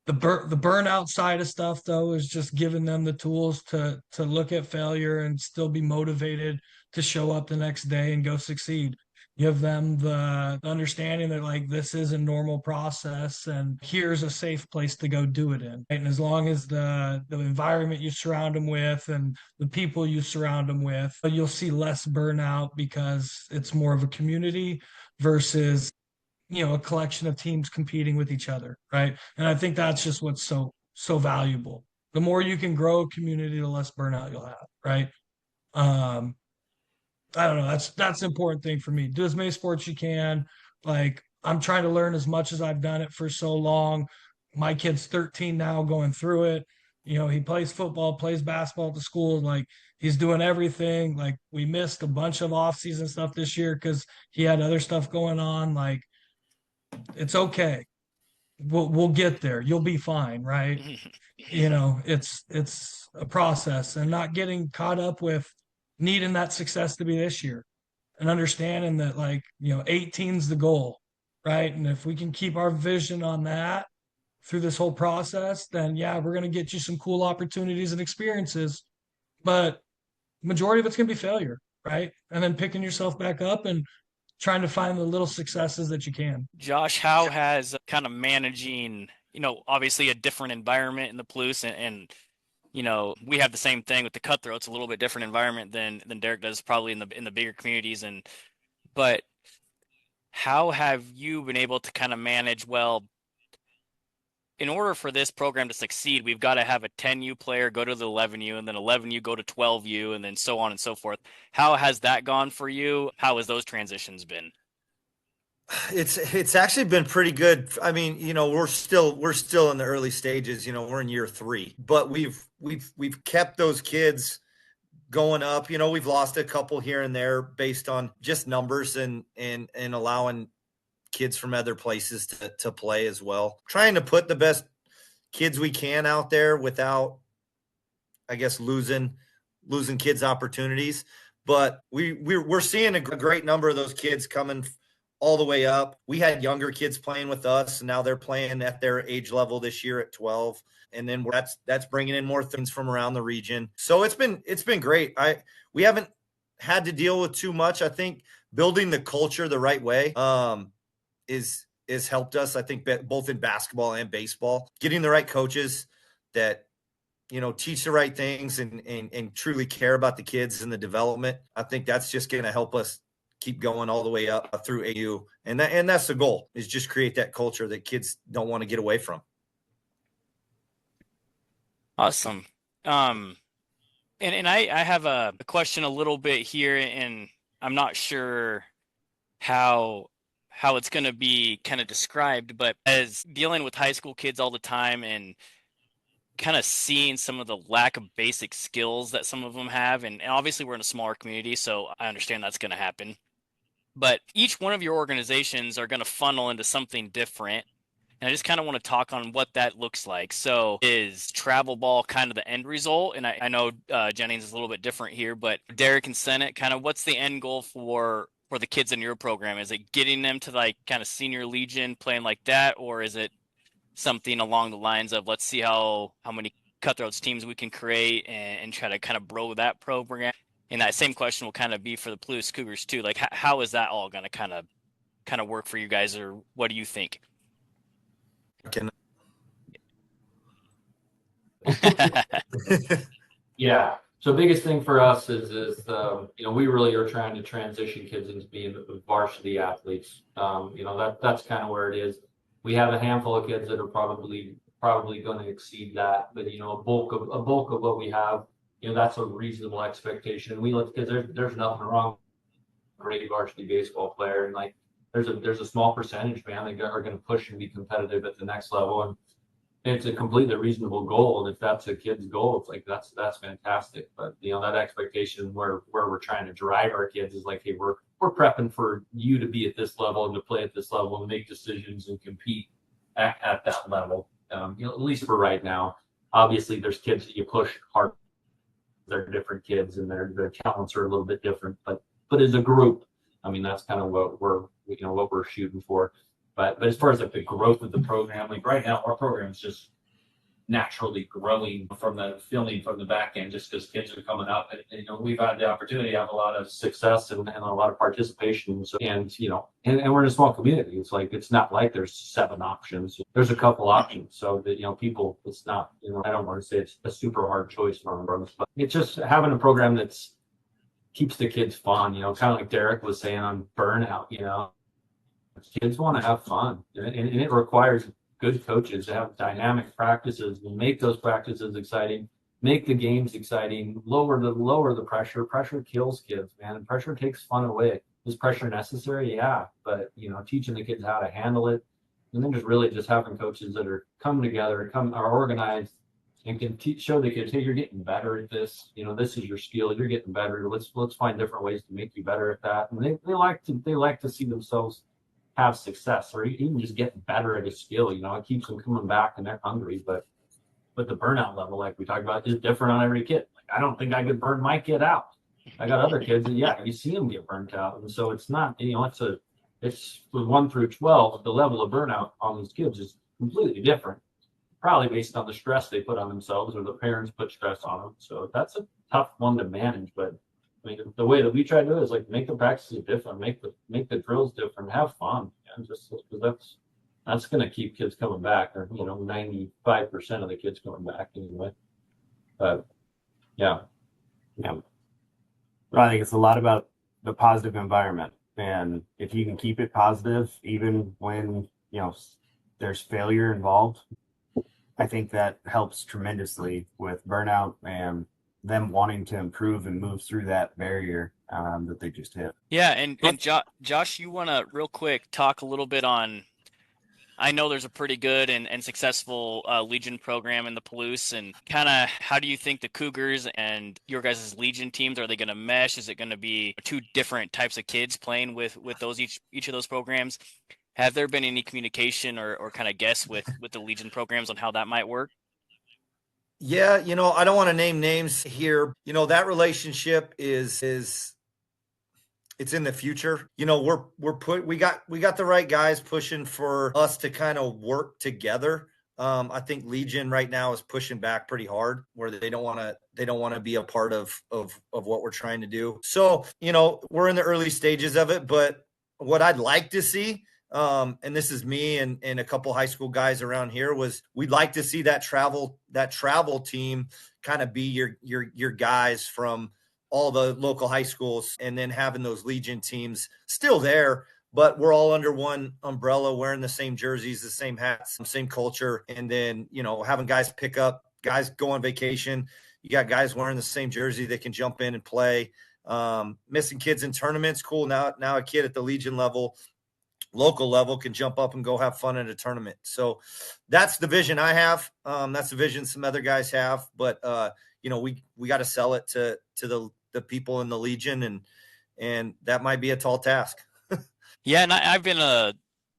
The burnout side of stuff, though, is just giving them the tools to look at failure and still be motivated to show up the next day and go succeed. Give them the understanding that, like, this is a normal process and here's a safe place to go do it in. Right? And as long as the environment you surround them with and the people you surround them with, you'll see less burnout because it's more of a community versus a collection of teams competing with each other, right? And I think that's just what's so valuable. The more you can grow a community, the less burnout you'll have, right? I don't know. That's the important thing for me. Do as many sports you can. Like, I'm trying to learn as much as I've done it for so long. My kid's 13 now, going through it. He plays football, plays basketball at the school. Like, he's doing everything. Like, we missed a bunch of off-season stuff this year because he had other stuff going on. Like, it's okay. we'll get there. You'll be fine, right? You know, it's a process, and not getting caught up with needing that success to be this year, and understanding that, like, you know, 18's the goal, right? And if we can keep our vision on that through this whole process, then yeah, we're going to get you some cool opportunities and experiences, but majority of it's going to be failure, right? And then picking yourself back up and trying to find the little successes that you can. Josh, how has kind of managing, obviously a different environment in the Palouse, and we have the same thing with the Cutthroats, a little bit different environment than Derrick does probably in the bigger communities, but how have you been able to kind of manage, well, in order for this program to succeed, we've got to have a 10U player go to the 11U, and then 11U go to 12U, and then so on and so forth. How has that gone for you? How has those transitions been? It's actually been pretty good. I mean, we're still in the early stages. We're in year 3, but we've kept those kids going up. We've lost a couple here and there based on just numbers and allowing kids from other places to play as well. Trying to put the best kids we can out there without, I guess, losing kids opportunities. But we're seeing a great number of those kids coming all the way up. We had younger kids playing with us, and now they're playing at their age level this year at 12. And then that's bringing in more things from around the region. So it's been great. We haven't had to deal with too much. I think building the culture the right way is helped us. I think both in basketball and baseball, getting the right coaches that teach the right things and truly care about the kids and the development. I think that's just going to help us keep going all the way up through AU. And that's the goal, is just create that culture that kids don't want to get away from. Awesome. And I have a question a little bit here, and I'm not sure how it's going to be kind of described, but as dealing with high school kids all the time and kind of seeing some of the lack of basic skills that some of them have, and obviously we're in a smaller community, so I understand that's going to happen. But each one of your organizations are going to funnel into something different. And I just kind of want to talk on what that looks like. So is travel ball kind of the end result? And I know Jennings is a little bit different here, but Derrick and Sennett, kind of what's the end goal for the kids in your program? Is it getting them to like kind of senior legion playing like that? Or is it something along the lines of, let's see how many Cutthroats teams we can create and try to kind of grow that program? And that same question will kind of be for the Palouse Cougars too. Like, how is that all going to kind of work for you guys, or what do you think? Yeah. So biggest thing for us is we really are trying to transition kids into being varsity athletes. That's kind of where it is. We have a handful of kids that are probably going to exceed that, but a bulk of what we have, that's a reasonable expectation. We look, because there's nothing wrong with a great varsity baseball player, and like there's a small percentage, man, that are going to push and be competitive at the next level, and it's a completely reasonable goal. And if that's a kid's goal, it's like that's fantastic. But that expectation where we're trying to drive our kids is like, hey, we're prepping for you to be at this level and to play at this level and make decisions and compete at that level. At least for right now. Obviously, there's kids that you push hard. They're different kids, and their talents are a little bit different. But as a group, I mean, that's kind of what we're shooting for. But as far as like the growth of the program, like right now, our program is just naturally growing from the back end, just because kids are coming up, and we've had the opportunity to have a lot of success and a lot of participation. So, and we're in a small community. It's like, it's not like there's 7 options. There's a couple options. So that people, it's not, I don't want to say it's a super hard choice for them, but it's just having a program that's keeps the kids fun. Kind of like Derrick was saying on burnout. Kids want to have fun, and it requires good coaches to have dynamic practices and make those practices exciting, make the games exciting, lower the pressure. Pressure kills kids, man, and pressure takes fun away. Is pressure necessary? Yeah, but teaching the kids how to handle it, and then just having coaches that are coming together, are organized, and can show the kids, hey, you're getting better at this. This is your skill. You're getting better. Let's find different ways to make you better at that. And they like to see themselves have success or even just get better at a skill. It keeps them coming back and they're hungry. But the burnout level, like we talked about, is different on every kid. Like, I don't think I could burn my kid out. I got other kids, and you see them get burnt out, and so it's not. It's 1 through 12. The level of burnout on these kids is completely different, probably based on the stress they put on themselves or the parents put stress on them. So that's a tough one to manage. But I mean, the way that we try to do it is like make the practices different, make the drills different, have fun, and just because that's going to keep kids coming back, or 95% of the kids coming back anyway. But yeah. Well, I think it's a lot about the positive environment, and if you can keep it positive, even when there's failure involved, I think that helps tremendously with burnout and them wanting to improve and move through that barrier that they just hit. Yeah, and Josh, you want to real quick talk a little bit on, I know there's a pretty good and successful Legion program in the Palouse, and kind of how do you think the Cougars and your guys' Legion teams, are they going to mesh? Is it going to be two different types of kids playing with those each of those programs? Have there been any communication or kind of guess with the Legion programs on how that might work? Yeah, I don't want to name names here. That relationship is it's in the future. We got the right guys pushing for us to kind of work together. I think Legion right now is pushing back pretty hard, where they don't want to be a part of what we're trying to do. So, we're in the early stages of it, but what I'd like to see, and this is me and a couple high school guys around here, was we'd like to see that travel team kind of be your guys from all the local high schools, and then having those Legion teams still there, but we're all under one umbrella, wearing the same jerseys, the same hats, same culture. And then, having guys pick up, guys go on vacation. You got guys wearing the same jersey that can jump in and play. Missing kids in tournaments, cool. Now a kid at the Legion level, local level, can jump up and go have fun at a tournament. So that's the vision I have. That's the vision some other guys have, but we got to sell it to the people in the Legion, and that might be a tall task. Yeah, and I've been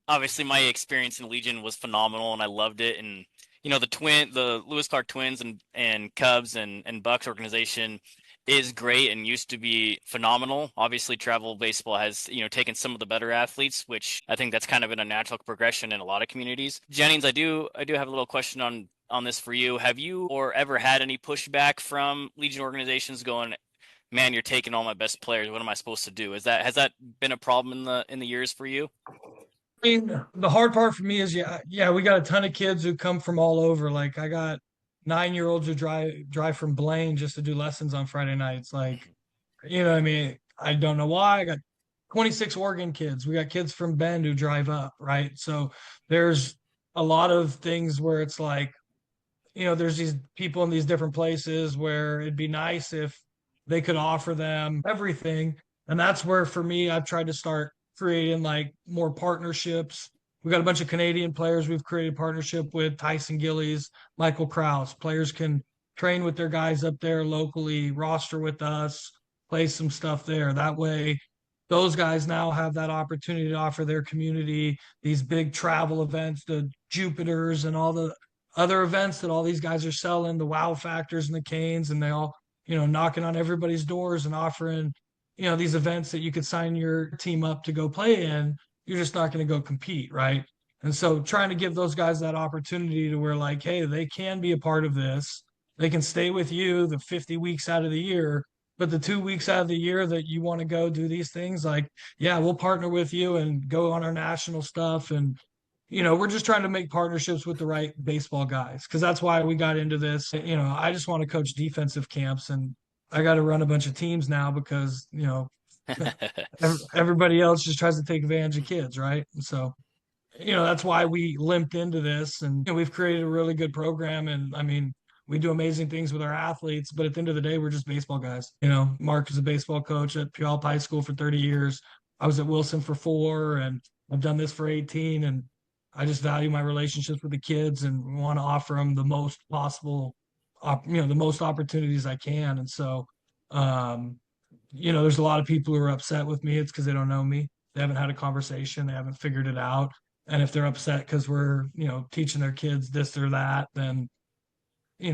obviously my experience in Legion was phenomenal, and I loved it. And the Lewis Clark Twins and Cubs and Bucks organization is great and used to be phenomenal. Obviously, travel baseball has taken some of the better athletes, which I think that's kind of been a natural progression in a lot of communities. Jennings, I do have a little question on this for you. Have you or ever had any pushback from Legion organizations going, man, you're taking all my best players, what am I supposed to do? Has that been a problem in the years for you? I mean, the hard part for me is, yeah, we got a ton of kids who come from all over. Like, I got 9-year-olds who drive from Blaine just to do lessons on Friday nights. Like, what I mean? I don't know why. I got 26 Oregon kids. We got kids from Bend who drive up, right? So there's a lot of things where it's like, there's these people in these different places where it'd be nice if they could offer them everything. And that's where, for me, I've tried to start creating like more partnerships. We got a bunch of Canadian players we've created partnership with: Tyson Gillies, Michael Krause. Players can train with their guys up there locally, roster with us, play some stuff there. That way, those guys now have that opportunity to offer their community these big travel events, the Jupiters and all the other events that all these guys are selling, the Wow Factors and the Canes, and they all, knocking on everybody's doors and offering, these events that you could sign your team up to go play in. You're just not going to go compete, right? And so trying to give those guys that opportunity to where, like, hey, they can be a part of this. They can stay with you the 50 weeks out of the year, but the 2 weeks out of the year that you want to go do these things, like, yeah, we'll partner with you and go on our national stuff. And, we're just trying to make partnerships with the right baseball guys, because that's why we got into this. I just want to coach defensive camps, and I got to run a bunch of teams now because, everybody else just tries to take advantage of kids, right? And so, that's why we limped into this, and we've created a really good program. And I mean, we do amazing things with our athletes, but at the end of the day, we're just baseball guys. Mark is a baseball coach at Puyallup High School for 30 years. I was at Wilson for 4, and I've done this for 18. And I just value my relationships with the kids and want to offer them the most possible, the most opportunities I can. And so, there's a lot of people who are upset with me. It's because they don't know me. They haven't had a conversation. They haven't figured it out. And if they're upset because we're, teaching their kids this or that, then,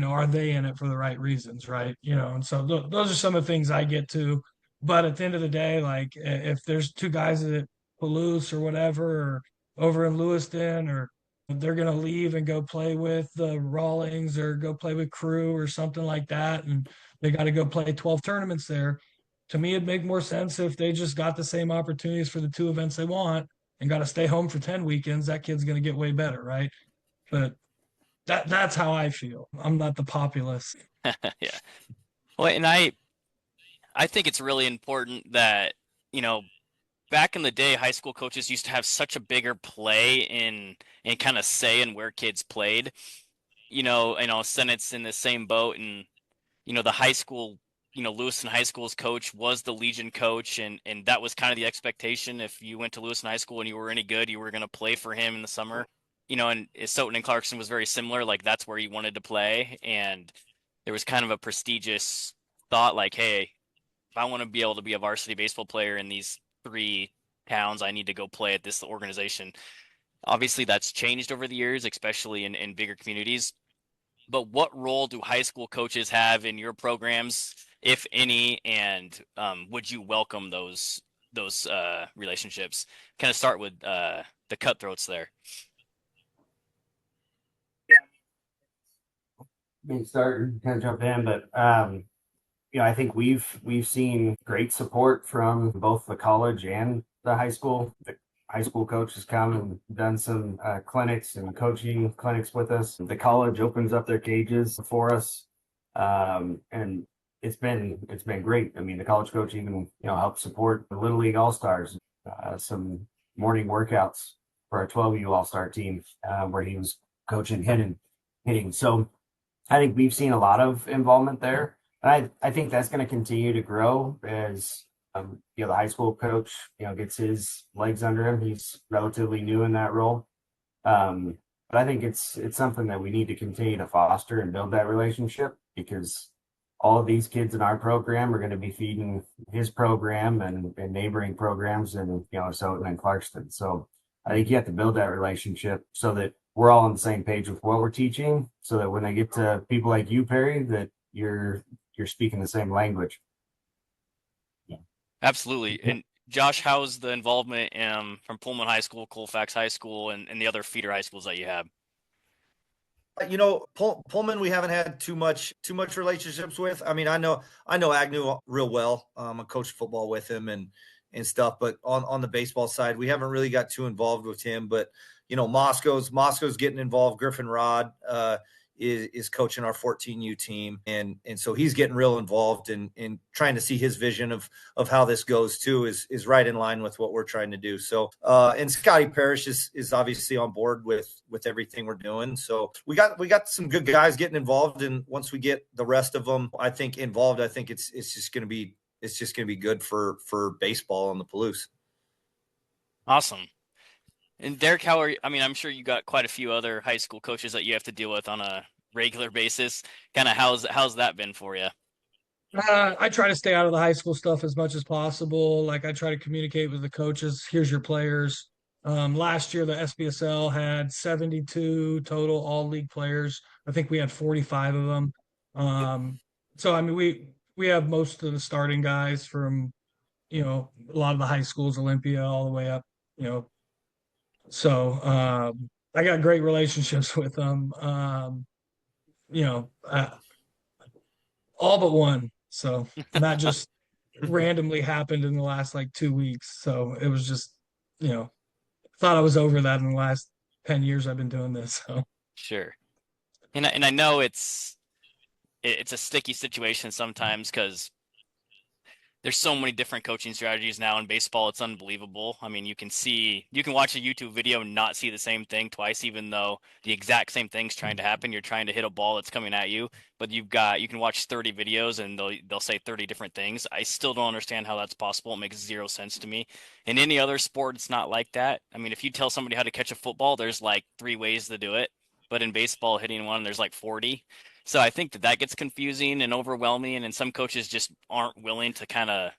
are they in it for the right reasons, right? And so those are some of the things I get to. But at the end of the day, like if there's two guys at Palouse or whatever, or over in Lewiston, or they're going to leave and go play with the Rawlings or go play with Crew or something like that, and they got to go play 12 tournaments there. To me, it'd make more sense if they just got the same opportunities for the two events they want and got to stay home for 10 weekends. That kid's going to get way better, right? But that's how I feel. I'm not the populist. Yeah. Well, and I think it's really important that, back in the day, high school coaches used to have such a bigger play in kind of say in where kids played. Sennett's in the same boat, and the high school, Lewiston High School's coach was the Legion coach, and that was kind of the expectation. If you went to Lewiston High School and you were any good, you were going to play for him in the summer. And Stoughton and Clarkson was very similar. Like that's where you wanted to play, and there was kind of a prestigious thought, like, hey, if I want to be able to be a varsity baseball player in these 3 towns, I need to go play at this organization. Obviously, that's changed over the years, especially in bigger communities. But what role do high school coaches have in your programs, if any? And would you welcome those relationships? Kind of start with the Cutthroats there. Me start and kind of jump in, but I think we've seen great support from both the college and the high school. The high school coach has come and done some clinics and coaching clinics with us. The college opens up their cages for us, and it's been great. I mean, the college coach even helped support the Little League All Stars, some morning workouts for our 12U All Star team, where he was coaching hitting. So I think we've seen a lot of involvement there. And I think that's going to continue to grow as the high school coach gets his legs under him. He's relatively new in that role, but I think it's something that we need to continue to foster and build that relationship, because all of these kids in our program are going to be feeding his program and neighboring programs in Stoughton and Clarkston. So I think you have to build that relationship so that we're all on the same page with what we're teaching, so that when they get to people like you, Perry, that you're speaking the same language. Yeah. Absolutely. And Josh, how's the involvement from Pullman High School, Colfax High School, and the other feeder high schools that you have? Pullman, we haven't had too much relationships with. I mean, I know Agnew real well. I coached football with him and stuff, but on the baseball side, we haven't really got too involved with him. But Moscow's getting involved. Griffin Rod is coaching our 14U team, and so he's getting real involved in trying to see his vision of how this goes too is right in line with what we're trying to do. So and Scotty Parrish is obviously on board with everything we're doing. So we got some good guys getting involved, and once we get the rest of them, I think involved, I think it's just going to be good for baseball on the Palouse. Awesome. And Derrick, how are you? I mean, I'm sure you got quite a few other high school coaches that you have to deal with on a regular basis. Kind of how's that been for you? I try to stay out of the high school stuff as much as possible. Like I try to communicate with the coaches. Here's your players. Last year, the SBSL had 72 total all league players. I think we had 45 of them. So I mean, we have most of the starting guys from, a lot of the high schools, Olympia, all the way up, So I got great relationships with them. All but one. So that just randomly happened in the last like 2 weeks. So it was just, thought I was over that in the last 10 years I've been doing this. So Sure. And I know it's a sticky situation sometimes because there's so many different coaching strategies now in baseball. It's unbelievable. I mean, you can watch a YouTube video and not see the same thing twice, even though the exact same thing's trying to happen. You're trying to hit a ball that's coming at you, but you can watch 30 videos and they'll say 30 different things. I still don't understand how that's possible. It makes zero sense to me. In any other sport, it's not like that. I mean, if you tell somebody how to catch a football, there's like 3 ways to do it. But in baseball, hitting one, there's like 40. So I think that gets confusing and overwhelming, and some coaches just aren't willing to kind of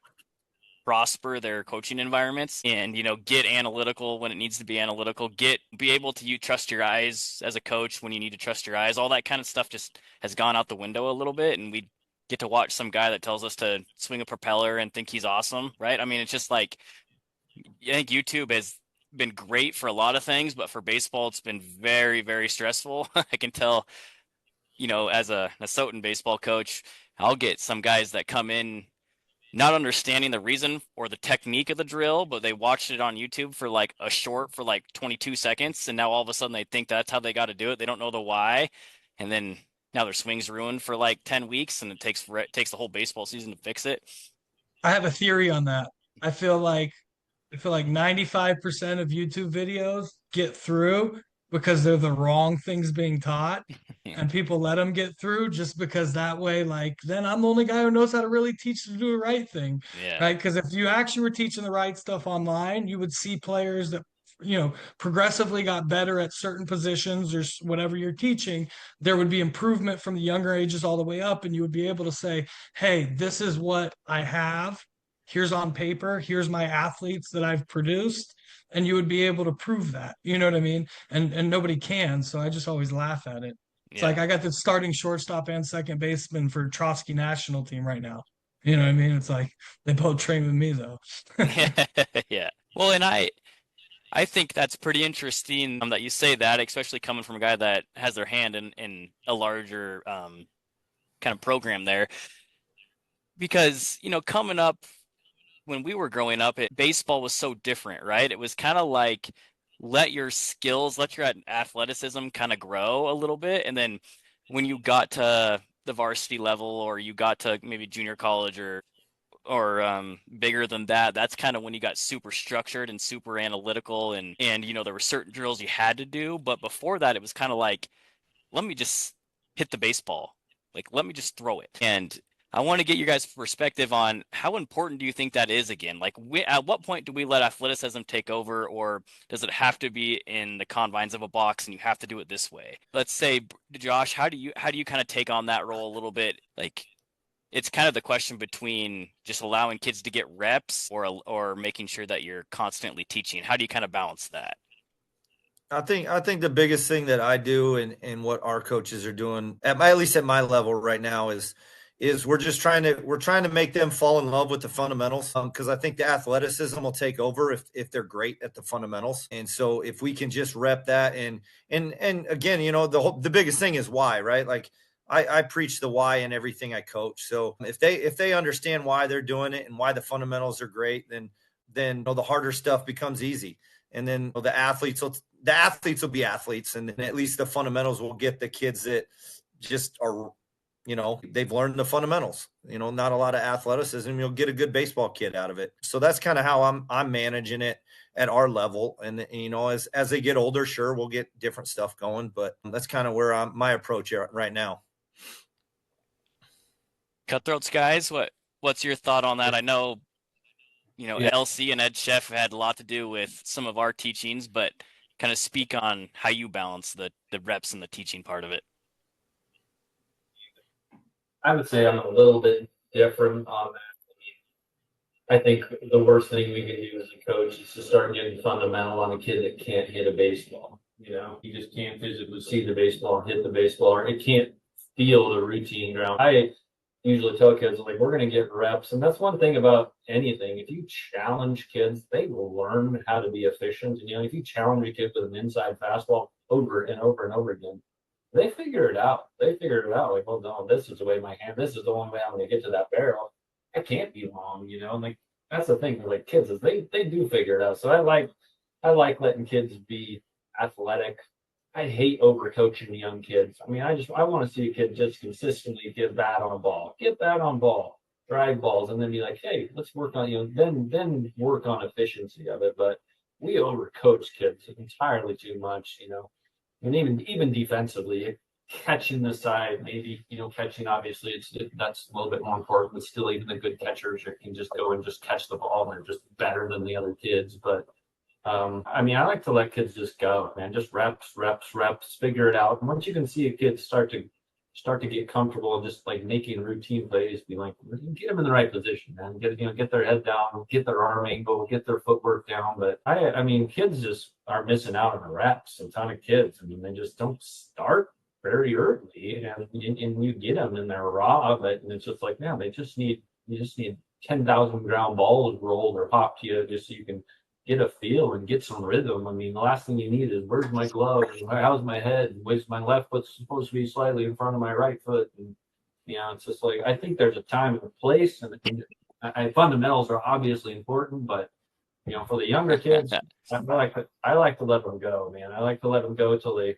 prosper their coaching environments and, get analytical when it needs to be analytical, be able to trust your eyes as a coach when you need to trust your eyes. All that kind of stuff just has gone out the window a little bit. And we get to watch some guy that tells us to swing a propeller and think he's awesome, right? I mean, it's just like, I think YouTube has been great for a lot of things, but for baseball, it's been very, very stressful. I can tell, as a Soton baseball coach, I'll get some guys that come in not understanding the reason or the technique of the drill, but they watched it on YouTube for like a short for like 22 seconds. And now all of a sudden they think that's how they got to do it. They don't know the why. And then now their swing's ruined for like 10 weeks and it takes the whole baseball season to fix it. I have a theory on that. I feel like 95% of YouTube videos get through because they're the wrong things being taught. Yeah. And people let them get through just because that way, like, then I'm the only guy who knows how to really teach to do the right thing. Yeah. Right. Because if you actually were teaching the right stuff online, you would see players that, progressively got better at certain positions or whatever you're teaching. There would be improvement from the younger ages all the way up. And you would be able to say, hey, this is what I have. Here's on paper. Here's my athletes that I've produced. And you would be able to prove that. You know what I mean? And nobody can. So I just always laugh at it. It's like I got the starting shortstop and second baseman for Trotsky national team right now. You know what I mean? It's like they both train with me though. Yeah. Well, and I think that's pretty interesting that you say that, especially coming from a guy that has their hand in a larger kind of program there. Because, coming up when we were growing up, baseball was so different, right? It was kind of like let your athleticism kind of grow a little bit. And then when you got to the varsity level or you got to maybe junior college or bigger than that, that's kind of when you got super structured and super analytical and there were certain drills you had to do. But before that, it was kind of like, let me just hit the baseball. Like, let me just throw it. And I want to get your guys' perspective on how important do you think that is again? Like, at what point do we let athleticism take over, or does it have to be in the confines of a box and you have to do it this way? Let's say, Josh, how do you kind of take on that role a little bit? Like, it's kind of the question between just allowing kids to get reps or making sure that you're constantly teaching. How do you kind of balance that? I think the biggest thing that I do and what our coaches are doing at least at my level right now is we're trying to make them fall in love with the fundamentals, because I think the athleticism will take over if they're great at the fundamentals. And so if we can just rep that and again, the biggest thing is why, right? Like I preach the why in everything I coach. So if they understand why they're doing it and why the fundamentals are great, then the harder stuff becomes easy. And then the athletes will be athletes, and then at least the fundamentals will get the kids that just are, they've learned the fundamentals, not a lot of athleticism. You'll get a good baseball kid out of it. So that's kind of how I'm managing it at our level. And, as they get older, sure, we'll get different stuff going, but that's kind of where my approach right now. Cutthroats guys, what's your thought on that? I know, LC and Ed Chef had a lot to do with some of our teachings, but kind of speak on how you balance the reps and the teaching part of it. I would say I'm a little bit different on that. I think the worst thing we can do as a coach is to start getting fundamental on a kid that can't hit a baseball. He just can't physically see the baseball and hit the baseball, or it can't feel the routine ground. I usually tell kids, like, we're going to get reps. And that's one thing about anything. If you challenge kids, they will learn how to be efficient. And, if you challenge a kid with an inside fastball over and over and over again, they figure it out. Like, well, no, this is the way this is the one way I'm going to get to that barrel. I can't be wrong, And like, that's the thing with like kids is they do figure it out. So I like letting kids be athletic. I hate overcoaching the young kids. I mean, I want to see a kid just consistently get that on ball, drag balls, and then be like, hey, let's work on, then work on efficiency of it. But we overcoach kids entirely too much, and even defensively, catching the side, maybe, catching, obviously that's a little bit more important, but still even the good catchers can just go and just catch the ball. And they're just better than the other kids. But I like to let kids just go, man, just reps, figure it out. And once you can see a kid start to start to get comfortable and just like making routine plays, be like, get them in the right position, man. Get their head down, get their arm angle, get their footwork down. But I mean, kids just are missing out on the reps. A ton of kids. I mean, they just don't start very early, and you get them and they're raw, but it's just like, man, you just need 10,000 ground balls rolled or popped to you just so you can get a feel and get some rhythm. I mean, the last thing you need is, where's my glove? How's my head? Where's my left foot's supposed to be slightly in front of my right foot? And, it's just like, I think there's a time and a place, and fundamentals are obviously important, but, for the younger kids, I like to let them go, man. I like to let them go till they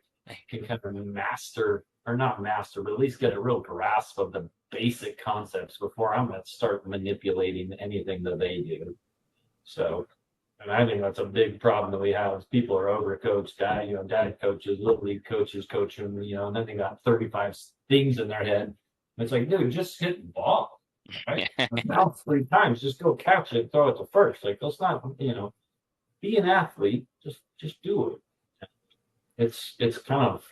can kind of master, or not master, but at least get a real grasp of the basic concepts before I'm going to start manipulating anything that they do. So, and I think that's a big problem that we have, is people are overcoached. Dad coaches, little league coaches coach them, and then they got 35 things in their head. And it's like, dude, just hit the ball. Right? Now 3 times, just go catch it, throw it to first. Like, let's not, be an athlete. Just do it. It's kind of,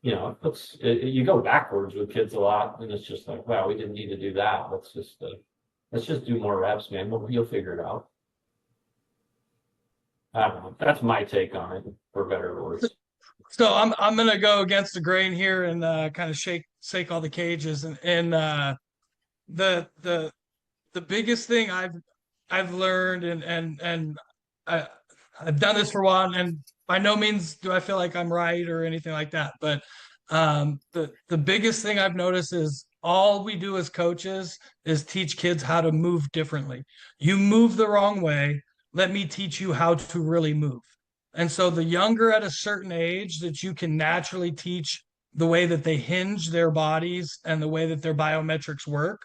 you go backwards with kids a lot, and it's just like, wow, we didn't need to do that. Let's just do more reps, man. You'll figure it out. I don't know. That's my take on it, for better or worse. So I'm gonna go against the grain here and kind of shake all the cages, and the biggest thing I've learned, and I've done this for a while, and by no means do I feel like I'm right or anything like that, but the biggest thing I've noticed is, all we do as coaches is teach kids how to move differently. You move the wrong way, let me teach you how to really move. And so the younger at a certain age that you can naturally teach the way that they hinge their bodies and the way that their biometrics work,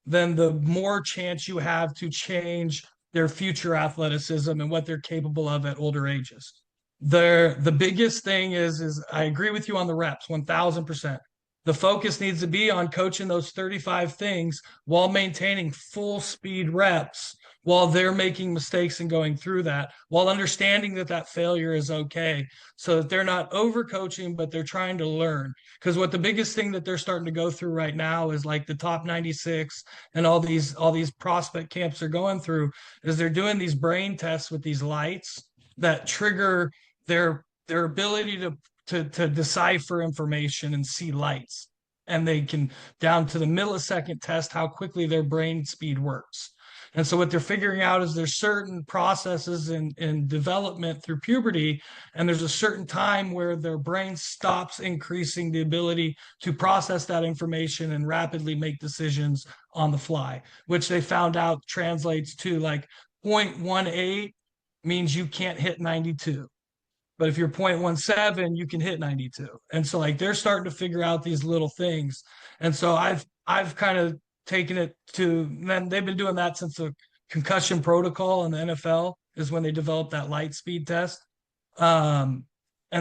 then the more chance you have to change their future athleticism and what they're capable of at older ages. The biggest thing is I agree with you on the reps, 1000%. The focus needs to be on coaching those 35 things while maintaining full speed reps, while they're making mistakes and going through that, while understanding that failure is okay, so that they're not overcoaching, but they're trying to learn. Because what the biggest thing that they're starting to go through right now is, like, the top 96 and all these prospect camps are going through, is they're doing these brain tests with these lights that trigger their ability to decipher information and see lights. And they can, down to the millisecond, test how quickly their brain speed works. And so what they're figuring out is there's certain processes in development through puberty, and there's a certain time where their brain stops increasing the ability to process that information and rapidly make decisions on the fly, which they found out translates to, like, 0.18 means you can't hit 92. But if you're 0.17, you can hit 92. And so, like, they're starting to figure out these little things. And so I've kind of taken it to, then they've been doing that since the concussion protocol in the NFL is when they developed that light speed test. And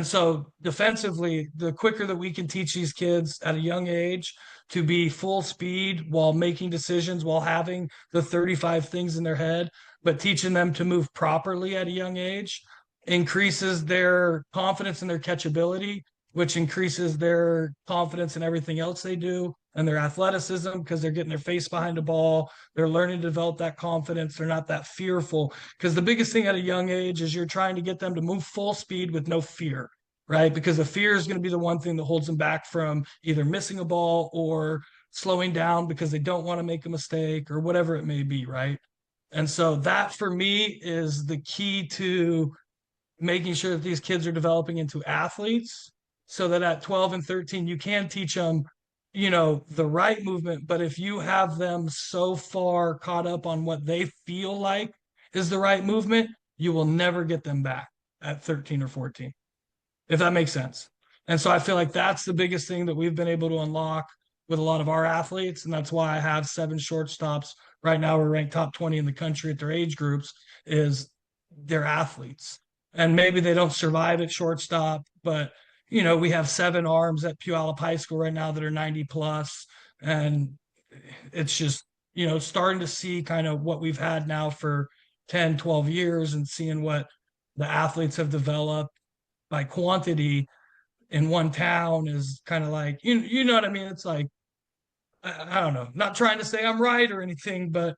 so defensively, the quicker that we can teach these kids at a young age to be full speed while making decisions, while having the 35 things in their head, but teaching them to move properly at a young age, increases their confidence in their catchability, which increases their confidence in everything else they do, and their athleticism, because they're getting their face behind the ball. They're learning to develop that confidence. They're not that fearful, because the biggest thing at a young age is you're trying to get them to move full speed with no fear, right? Because the fear is going to be the one thing that holds them back from either missing a ball or slowing down because they don't want to make a mistake or whatever it may be, right? And so that, for me, is the key to making sure that these kids are developing into athletes, so that at 12 and 13, you can teach them, the right movement. But if you have them so far caught up on what they feel like is the right movement, you will never get them back at 13 or 14, if that makes sense. And so I feel like that's the biggest thing that we've been able to unlock with a lot of our athletes. And that's why I have 7 shortstops. Right now, we're ranked top 20 in the country at their age groups, is they're athletes. And maybe they don't survive at shortstop, but we have 7 arms at Puyallup High School right now that are 90 plus. And it's just, starting to see kind of what we've had now for 10, 12 years, and seeing what the athletes have developed by quantity. in one town is kind of like, you know what I mean? It's like, I don't know, not trying to say I'm right or anything, but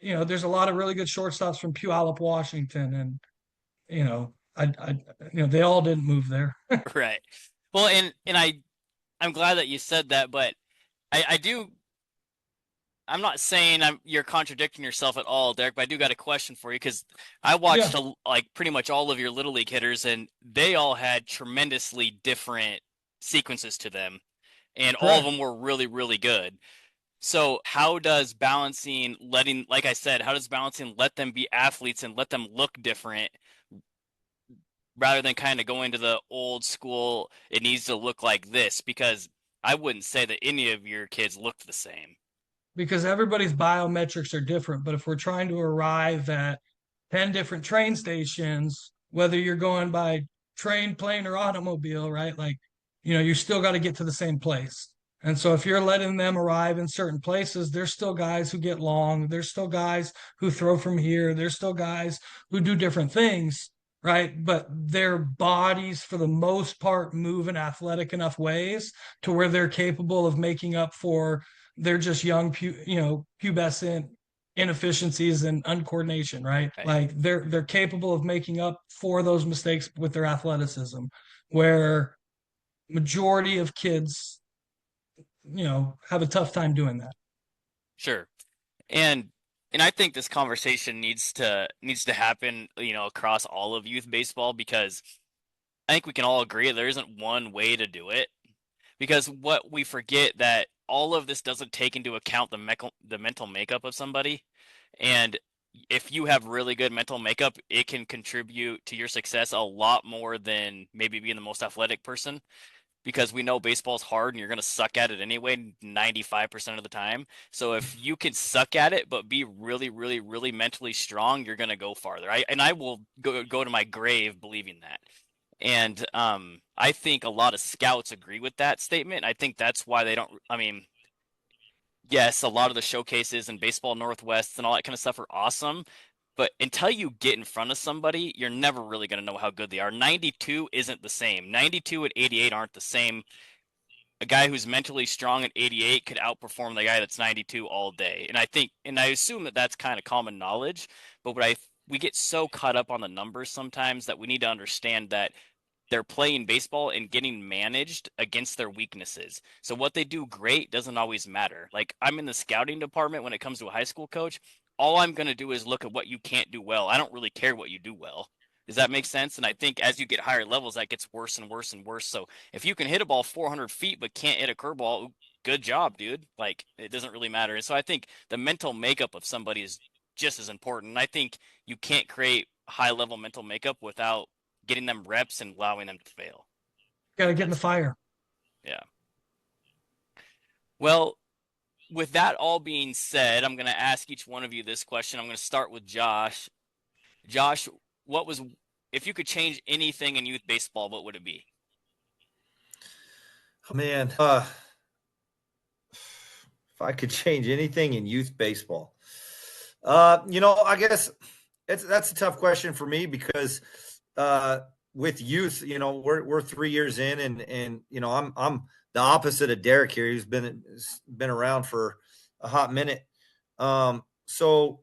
there's a lot of really good shortstops from Puyallup, Washington, and they all didn't move there. Right. Well, and I'm glad that you said that, but I do. I'm not saying you're contradicting yourself at all, Derek, but I do got a question for you because I watched Yeah, like pretty much all of your little league hitters, and they all had tremendously different sequences to them, and all of correct. them were really, really good. So how does balancing letting, like I said, how does balancing let them be athletes and let them look different rather than kind of going to the old school, it needs to look like this? Because I wouldn't say that any of your kids looked the same. Because everybody's biometrics are different. But if we're trying to arrive at 10 different train stations, whether you're going by train, plane, or automobile, right? Like, you still got to get to the same place. And so if you're letting them arrive in certain places, there's still guys who get long. There's still guys who throw from here. There's still guys who do different things, right? But their bodies, for the most part, move in athletic enough ways to where they're capable of making up for they're just young, pubescent inefficiencies and uncoordination, right? Right. Like they're capable of making up for those mistakes with their athleticism, where majority of kids, have a tough time doing that. Sure. And I think this conversation needs to happen, across all of youth baseball because I think we can all agree there isn't one way to do it. Because what we forget that all of this doesn't take into account the mental makeup of somebody. And if you have really good mental makeup, it can contribute to your success a lot more than maybe being the most athletic person. Because we know baseball's hard and you're going to suck at it anyway 95% of the time. So if you can suck at it but be really, really, really mentally strong, you're going to go farther. I will go to my grave believing that. And I think a lot of scouts agree with that statement. I think that's why they don't. I mean, yes, a lot of the showcases and baseball Northwest and all that kind of stuff are awesome. But until you get in front of somebody, you're never really going to know how good they are. 92 isn't the same. 92 and 88 aren't the same. A guy who's mentally strong at 88 could outperform the guy that's 92 all day. And I assume that that's kind of common knowledge. But we get so caught up on the numbers sometimes that we need to understand that they're playing baseball and getting managed against their weaknesses. So what they do great doesn't always matter. Like I'm in the scouting department when it comes to a high school coach. All I'm going to do is look at what you can't do well. I don't really care what you do well. Does that make sense? And I think as you get higher levels, that gets worse and worse and worse. So if you can hit a ball 400 feet but can't hit a curveball, good job, dude. Like it doesn't really matter. And so I think the mental makeup of somebody is just as important. And I think you can't create high level mental makeup without getting them reps and allowing them to fail. Got to get in the fire. Yeah. Well, with that all being said, I'm going to ask each one of you this question. I'm going to start with Josh. Josh, if you could change anything in youth baseball, what would it be? Oh, man, if I could change anything in youth baseball, I guess that's a tough question for me because with youth, we're 3 years in, and I'm the opposite of Derrick here. He's been around for a hot minute. So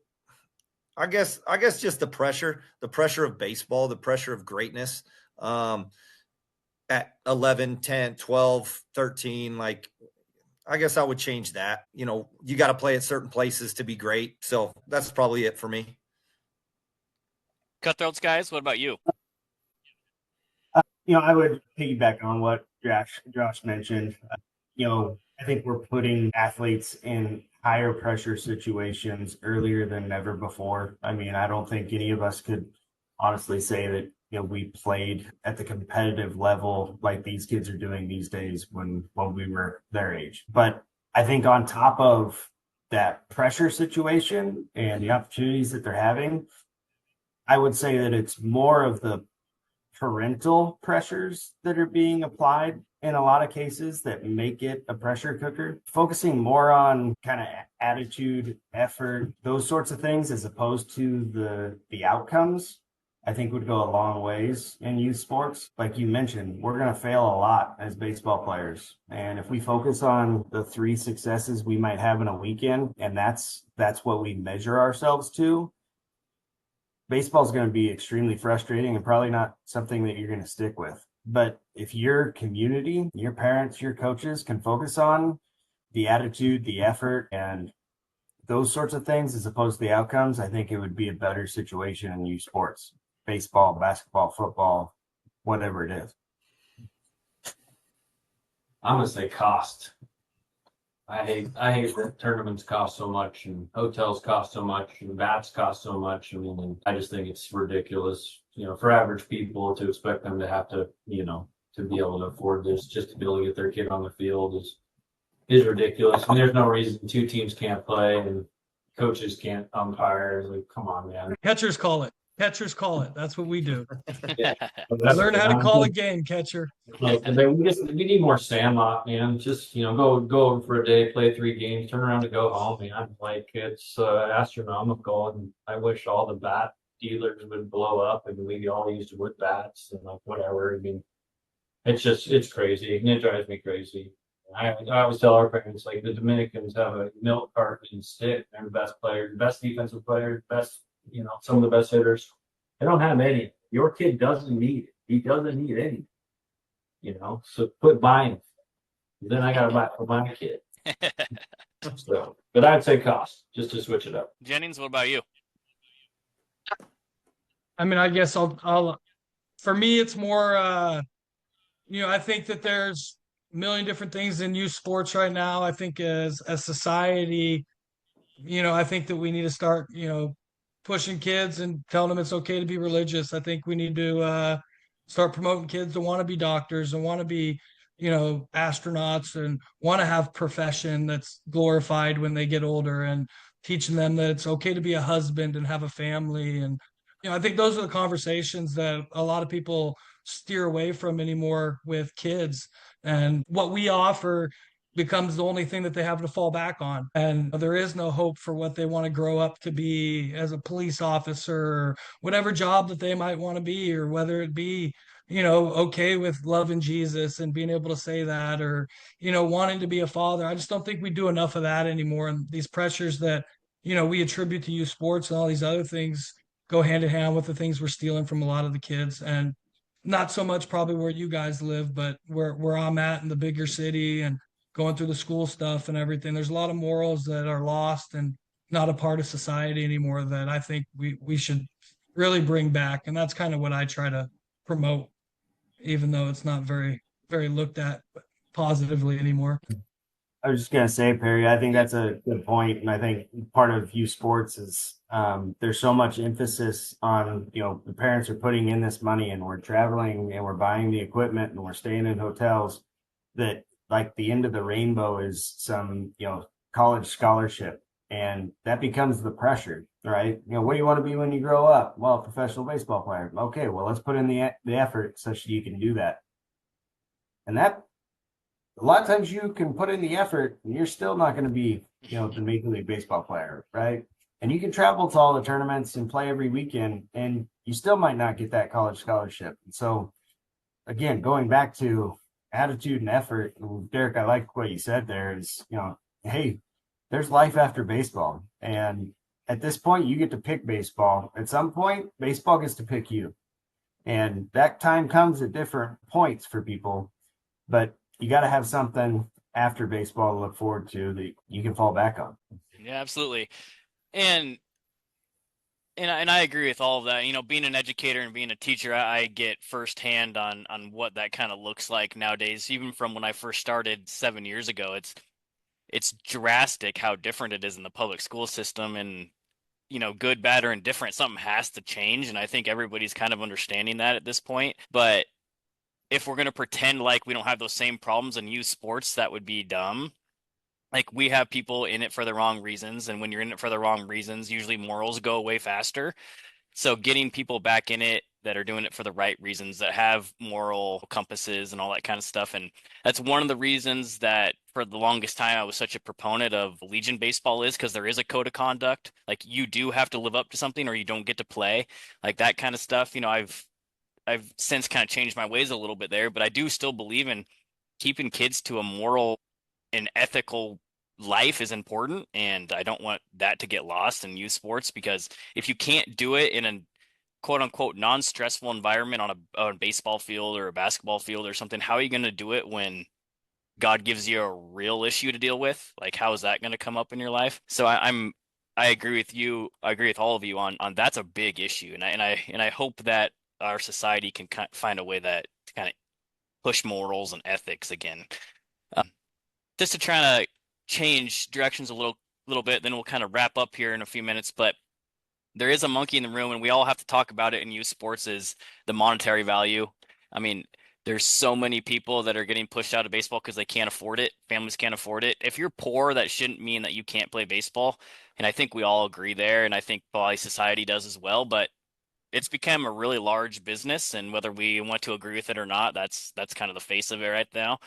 I guess just the pressure of baseball, the pressure of greatness. At 11, 10, 12, 13, like I guess I would change that. You got to play at certain places to be great. So that's probably it for me. Cutthroats guys, what about you? I would piggyback on what Josh mentioned. I think we're putting athletes in higher pressure situations earlier than ever before. I mean, I don't think any of us could honestly say that we played at the competitive level like these kids are doing these days when we were their age. But I think on top of that pressure situation and the opportunities that they're having, I would say that it's more of the parental pressures that are being applied in a lot of cases that make it a pressure cooker, focusing more on kind of attitude, effort, those sorts of things, as opposed to the outcomes. I think would go a long ways in youth sports. Like you mentioned, we're going to fail a lot as baseball players. And if we focus on the 3 successes we might have in a weekend, and that's what we measure ourselves to, baseball is going to be extremely frustrating and probably not something that you're going to stick with. But if your community, your parents, your coaches can focus on the attitude, the effort, and those sorts of things as opposed to the outcomes, I think it would be a better situation in youth sports, baseball, basketball, football, whatever it is. I'm gonna say cost. I hate that tournaments cost so much and hotels cost so much and bats cost so much. I mean, and I just think it's ridiculous, for average people to expect them to have to, to be able to afford this just to be able to get their kid on the field is ridiculous. And there's no reason 2 teams can't play and coaches can't umpire. Like, come on, man. Catchers call it. Catchers call it. That's what we do. Yeah. Learn how to call a game, catcher. Like, we need more Sandlot, man. Just go over for a day, play 3 games, turn around and go home, man. Like, it's astronomical, and I wish all the bat dealers would blow up and we all used wood bats and like whatever. I mean, it's crazy, and it drives me crazy. I always tell our parents, like, the Dominicans have a milk carton and stick. They're the best players, best defensive players, best, some of the best hitters. They don't have any. Your kid doesn't need it. He doesn't need any. So quit buying it. Then I gotta buy it for my kid. So, but I'd say cost, just to switch it up. Jennings, what about you? I mean, I guess I'll for me, it's more, I think that there's a million different things in youth sports right now. I think as a society, I think that we need to start, pushing kids and telling them it's okay to be religious. I think we need to start promoting kids to want to be doctors and want to be, astronauts and want to have profession that's glorified when they get older, and teaching them that it's okay to be a husband and have a family. And, I think those are the conversations that a lot of people steer away from anymore with kids. And what we offer becomes the only thing that they have to fall back on. And there is no hope for what they want to grow up to be as a police officer or whatever job that they might want to be, or whether it be, okay with loving Jesus and being able to say that, or, wanting to be a father. I just don't think we do enough of that anymore. And these pressures that, we attribute to youth sports and all these other things go hand in hand with the things we're stealing from a lot of the kids. And not so much probably where you guys live, but where I'm at in the bigger city and going through the school stuff and everything. There's a lot of morals that are lost and not a part of society anymore that I think we should really bring back. And that's kind of what I try to promote, even though it's not very, very looked at positively anymore. I was just going to say, Perry, I think that's a good point. And I think part of youth sports is there's so much emphasis on, the parents are putting in this money and we're traveling and we're buying the equipment and we're staying in hotels, that like the end of the rainbow is some, college scholarship. And that becomes the pressure, right? What do you want to be when you grow up? Well, a professional baseball player. Okay, well, let's put in the effort such that you can do that. And that, a lot of times you can put in the effort and you're still not going to be, the Major League Baseball player, right? And you can travel to all the tournaments and play every weekend and you still might not get that college scholarship. And so again, going back to attitude and effort, Derrick, I like what you said there is, hey, there's life after baseball. And at this point, you get to pick baseball. At some point, baseball gets to pick you. And that time comes at different points for people. But you got to have something after baseball to look forward to that you can fall back on. Yeah, absolutely. And I agree with all of that. Being an educator and being a teacher, I get firsthand on what that kind of looks like nowadays. Even from when I first started 7 years ago, it's drastic how different it is in the public school system. And good, bad, or indifferent, something has to change. And I think everybody's kind of understanding that at this point. But if we're going to pretend like we don't have those same problems in youth sports, that would be dumb. Like, we have people in it for the wrong reasons. And when you're in it for the wrong reasons, usually morals go away faster. So getting people back in it that are doing it for the right reasons, that have moral compasses and all that kind of stuff. And that's one of the reasons that for the longest time I was such a proponent of Legion baseball, is because there is a code of conduct. Like, you do have to live up to something or you don't get to play, like that kind of stuff. I've since kind of changed my ways a little bit there, but I do still believe in keeping kids to a moral and ethical life is important, and I don't want that to get lost in youth sports, because if you can't do it in a quote unquote non-stressful environment on a baseball field or a basketball field or something, how are you going to do it when God gives you a real issue to deal with? Like, how is that going to come up in your life? So I agree with you. I agree with all of you on that's a big issue, and I hope that our society can find a way that to kind of push morals and ethics again. Just to try to change directions a little bit, then we'll kind of wrap up here in a few minutes. But there is a monkey in the room, and we all have to talk about it in youth sports, is the monetary value. I mean, there's so many people that are getting pushed out of baseball because they can't afford it. Families can't afford it. If you're poor, that shouldn't mean that you can't play baseball. And I think we all agree there, and I think probably society does as well. But it's become a really large business, and whether we want to agree with it or not, that's kind of the face of it right now.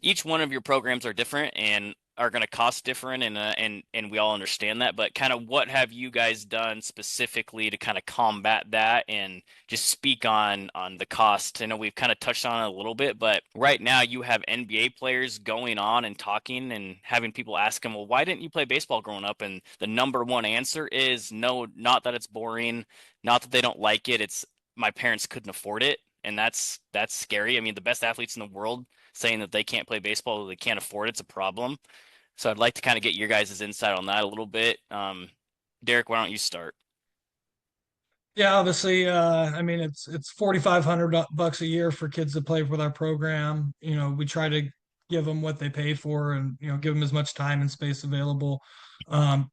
Each one of your programs are different and are going to cost different, and we all understand that. But kind of what have you guys done specifically to kind of combat that and just speak on the cost? I know we've kind of touched on it a little bit, but right now you have NBA players going on and talking and having people ask them, well, why didn't you play baseball growing up? And the number one answer is no, not that it's boring, not that they don't like it. It's my parents couldn't afford it. And that's scary. I mean, the best athletes in the world saying that they can't play baseball, they can't afford it's a problem. So I'd like to kind of get your guys' insight on that a little bit. Derrick, why don't you start? Yeah, obviously, I mean, it's $4,500 a year for kids to play with our program. We try to give them what they pay for, and give them as much time and space available.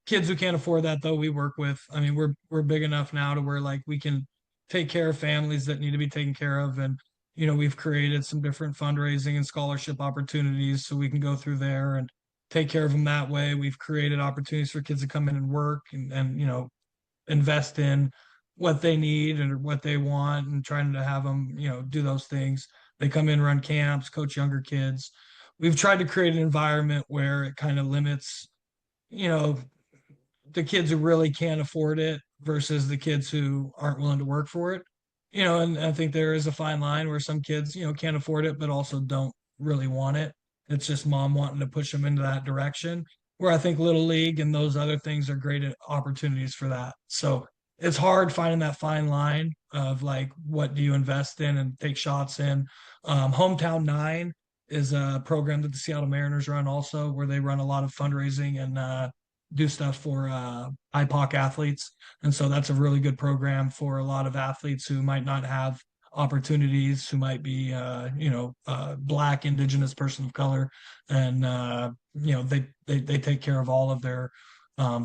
Kids who can't afford that, though, we work with. I mean, we're big enough now to where, like, we can take care of families that need to be taken care of, and we've created some different fundraising and scholarship opportunities so we can go through there and take care of them that way. We've created opportunities for kids to come in and work and invest in what they need and what they want, and trying to have them, do those things. They come in, run camps, coach younger kids. We've tried to create an environment where it kind of limits, you know, the kids who really can't afford it versus the kids who aren't willing to work for it. And I think there is a fine line where some kids, can't afford it, but also don't really want it. It's just mom wanting to push them into that direction. Where I think Little League and those other things are great opportunities for that. So it's hard finding that fine line of, like, what do you invest in and take shots in. Hometown Nine is a program that the Seattle Mariners run also, where they run a lot of fundraising and do stuff for IPOC athletes. And so that's a really good program for a lot of athletes who might not have opportunities, who might be, Black, Indigenous, person of color. And, they take care of all of their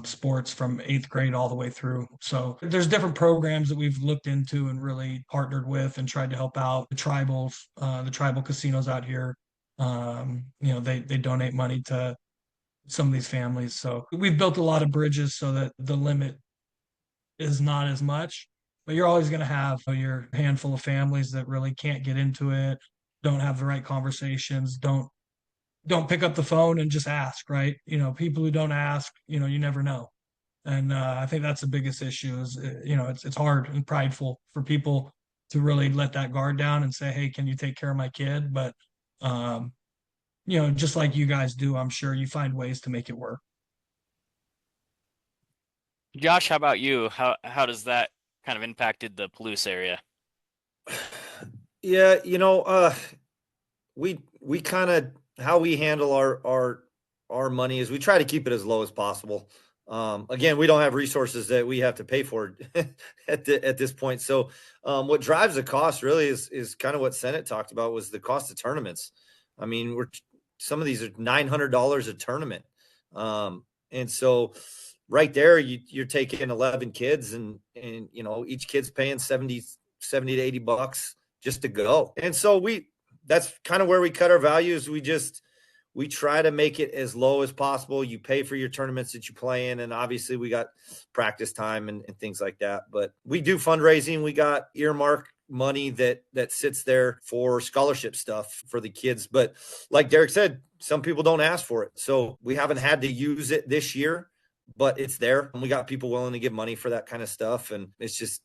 sports from 8th grade all the way through. So there's different programs that we've looked into and really partnered with and tried to help out the tribals, the tribal casinos out here. They donate money to some of these families. So we've built a lot of bridges so that the limit is not as much, but you're always going to have your handful of families that really can't get into it, don't have the right conversations, don't pick up the phone and just ask, right? People who don't ask, you never know. And I think that's the biggest issue is, it's hard and prideful for people to really let that guard down and say, hey, can you take care of my kid? But, just like you guys do, I'm sure you find ways to make it work. Josh, how about you? How does that kind of impacted the Palouse area? Yeah, we kind of, how we handle our money is we try to keep it as low as possible. Again, we don't have resources that we have to pay for at this point. So what drives the cost really is kind of what Sennett talked about, was the cost of tournaments. I mean, some of these are $900 a tournament. And so right there, you're taking 11 kids and each kid's paying 70 to $80 just to go. And so that's kind of where we cut our values. we try to make it as low as possible. You pay for your tournaments that you play in, and obviously we got practice time and things like that. But we do fundraising. We got earmark money that sits there for scholarship stuff for the kids. But like Derrick said, some people don't ask for it. So we haven't had to use it this year, but it's there. And we got people willing to give money for that kind of stuff. And it's just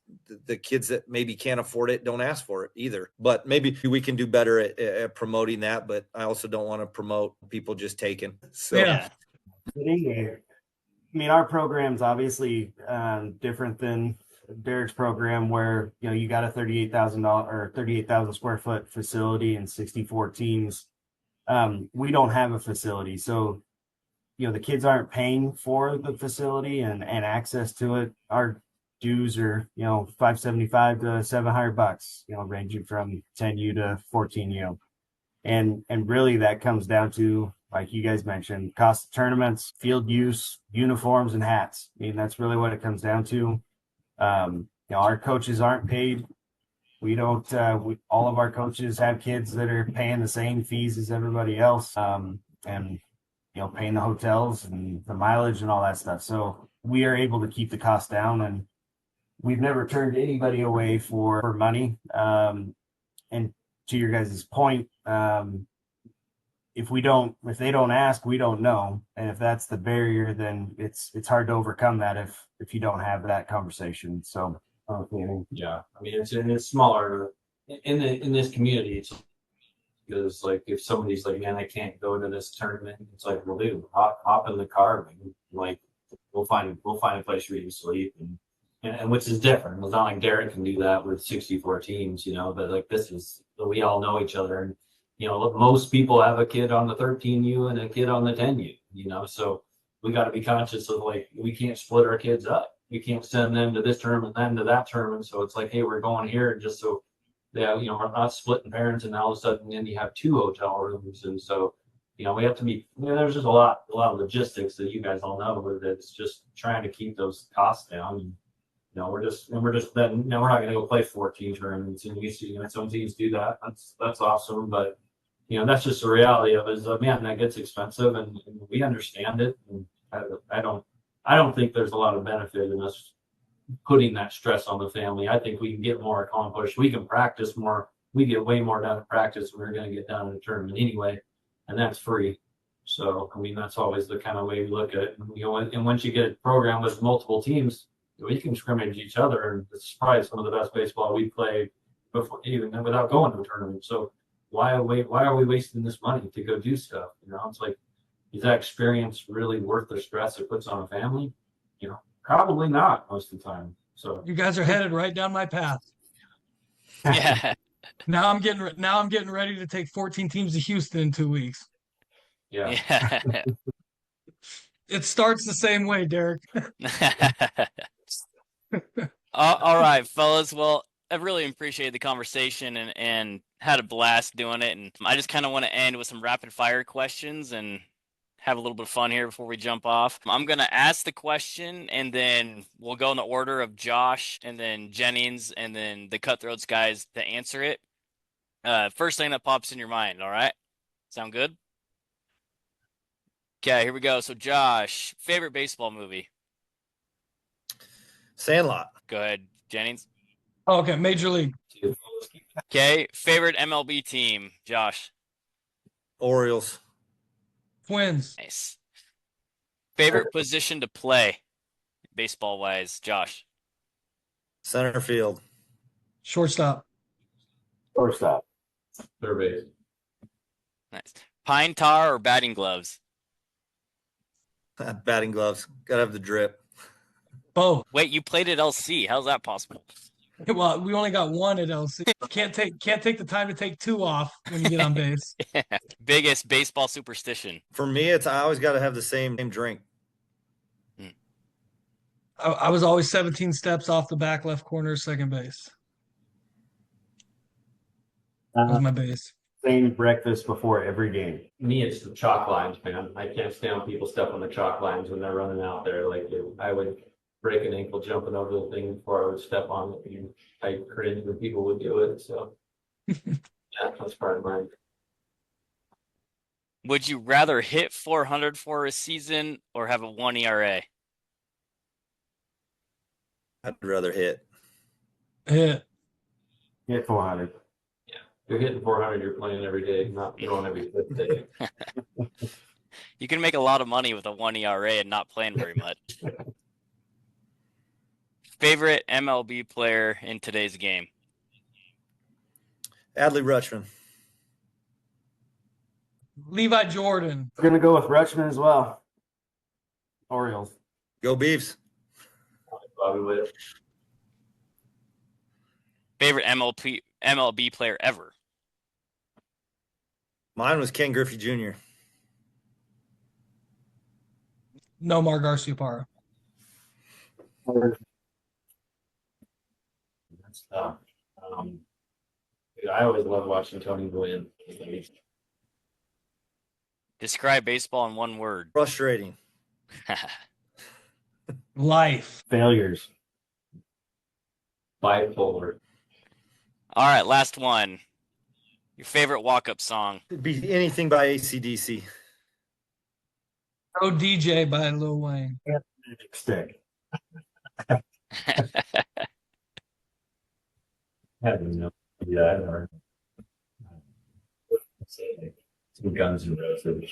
the kids that maybe can't afford it don't ask for it either. But maybe we can do better at promoting that. But I also don't want to promote people just taking. So Yeah. I mean, our program's obviously different than Derrick's program, where you got a $38,000 square foot facility and 64 teams. We don't have a facility, so the kids aren't paying for the facility and access to it. Our dues are $575 to $700, ranging from 10U to 14U, and really that comes down to, like you guys mentioned, cost of tournaments, field use, uniforms, and hats. I mean, that's really what it comes down to. Our coaches aren't paid. We don't. All of our coaches have kids that are paying the same fees as everybody else, and paying the hotels and the mileage and all that stuff. So we are able to keep the cost down, and we've never turned anybody away for money. And to your guys' point, if they don't ask, we don't know. And if that's the barrier, then it's hard to overcome that if you don't have that conversation. So, yeah, I mean, it's smaller in this community. It's because, like, if somebody's like, man, I can't go to this tournament, it's like, well, dude, hop in the car, and, like, we'll find a place for you to sleep, and which is different. It's not like Derrick can do that with 64 teams, but like we all know each other, and most people have a kid on the 13U and a kid on the 10U, so we got to be conscious of, like, we can't split our kids up. We can't send them to this tournament, then to that tournament. So it's like, hey, we're going here just so they have, we're not splitting parents, and all of a sudden then you have 2 hotel rooms. And so, we have to be, there's just a lot of logistics that you guys all know, but it's just trying to keep those costs down. And, we're not going to go play 14 tournaments, and you see, some teams do that. That's awesome. But, that's just the reality of it, is, man, that gets expensive, and we understand it. And I don't think there's a lot of benefit in us putting that stress on the family. I think we can get more accomplished. We can practice more. We get way more done in practice than we're going to get done in a tournament anyway, and that's free. So, I mean, that's always the kind of way we look at it. And once you get a program with multiple teams, we can scrimmage each other, and it's probably some of the best baseball we played before, even without going to a tournament. So why are we wasting this money to go do stuff? It's like, is that experience really worth the stress it puts on a family? Probably not most of the time. So You guys are headed right down my path. Yeah. Now I'm getting ready to take 14 teams to Houston in 2 weeks. yeah. Yeah. It starts the same way, Derrick. All right, fellas. Well, I really appreciated the conversation and had a blast doing it. And I just kind of want to end with some rapid fire questions and have a little bit of fun here before we jump off. I'm going to ask the question, and then we'll go in the order of Josh and then Jennings and then the Cutthroats guys to answer it. First thing that pops in your mind. All right. Sound good? Okay, here we go. So, Josh, favorite baseball movie? Sandlot. Go ahead, Jennings. Oh, okay, Major League. Okay, favorite MLB team? Josh. Orioles. Twins. Nice. Favorite position to play, baseball-wise? Josh. Center field. Shortstop. Shortstop. Third base. Nice. Pine tar or batting gloves? Batting gloves. Gotta have the drip. Both. Wait, you played at LC. How's that possible? Well, we only got one at LC. Can't take the time to take 2 off when you get on base. Biggest baseball superstition? For me, I always got to have the same drink. I was always 17 steps off the back left corner, second base. That was my base. Same breakfast before every game. Me, it's the chalk lines, man. I can't stand when people step on the chalk lines when they're running out there. Like, I would break an ankle jumping over the thing before I would step on it. And I cringe when people would do it. So, yeah, that's part of mine. Would you rather hit 400 for a season or have a 1 ERA? I'd rather hit. Hit. Hit 400. You're hitting 400, you're playing every day, not throwing every fifth day. You can make a lot of money with a 1 ERA and not playing very much. Favorite MLB player in today's game? Adley Rutschman. Levi Jordan. I'm gonna go with Rutschman as well. Orioles. Go Beavs. Bobby Witt. Favorite MLB player ever? Mine was Ken Griffey Jr. Nomar Garciaparra. That's tough. I always love watching Tony Gwynn. Describe baseball in one word. Frustrating. Life. Failures. Bipolar. All right, last one. Your favorite walk-up song? It'd be anything by AC/DC. Oh, DJ by Lil Wayne. Magic stick. Have no idea. Or some Guns N' Roses.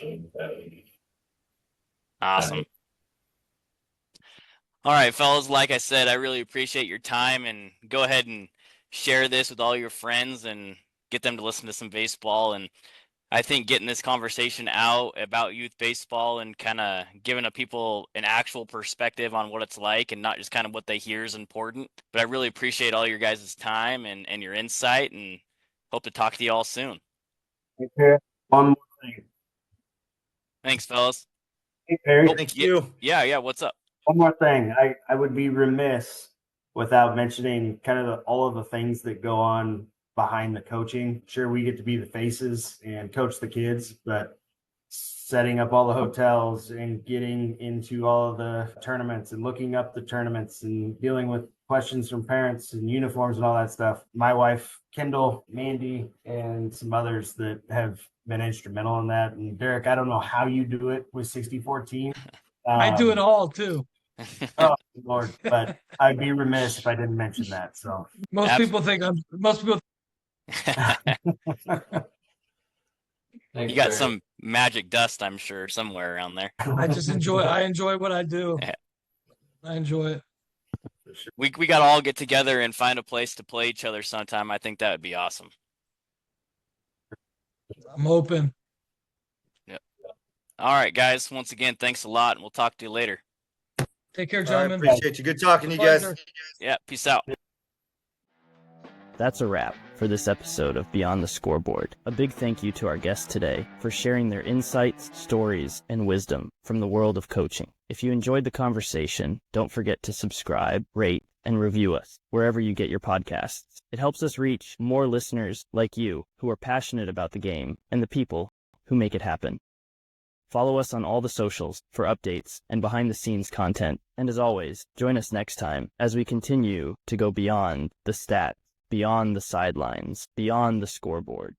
Awesome. All right, fellas, like I said, I really appreciate your time, and go ahead and share this with all your friends and get them to listen to some baseball. And I think getting this conversation out about youth baseball and kind of giving people an actual perspective on what it's like and not just kind of what they hear is important. But I really appreciate all your guys' time and your insight, and hope to talk to you all soon. Hey, Perry, one more thing. Thanks, fellas. Hey, Perry. Thank you. Yeah, what's up? One more thing. I would be remiss without mentioning kind of all of the things that go on behind the coaching. Sure, we get to be the faces and coach the kids, but setting up all the hotels and getting into all of the tournaments and looking up the tournaments and dealing with questions from parents and uniforms and all that stuff. My wife, Kendall, Mandy, and some others that have been instrumental in that. And Derrick, I don't know how you do it with 60-14. I do it all too. Oh Lord, but I'd be remiss if I didn't mention that. So Most people think Thanks, You got Barry. some magic dust, I'm sure, somewhere around there. I enjoy what I do. Yeah. I enjoy it. We got to all get together and find a place to play each other sometime. I think that would be awesome. I'm open. Yep. All right, guys. Once again, thanks a lot, and we'll talk to you later. Take care, All right, gentlemen. appreciate you. Good talking to you guys. Pleasure. Yeah, peace out. That's a wrap for this episode of Beyond the Scoreboard. A big thank you to our guests today for sharing their insights, stories, and wisdom from the world of coaching. If you enjoyed the conversation, don't forget to subscribe, rate, and review us wherever you get your podcasts. It helps us reach more listeners like you who are passionate about the game and the people who make it happen. Follow us on all the socials for updates and behind-the-scenes content. And as always, join us next time as we continue to go beyond the stats, beyond the sidelines, beyond the scoreboard.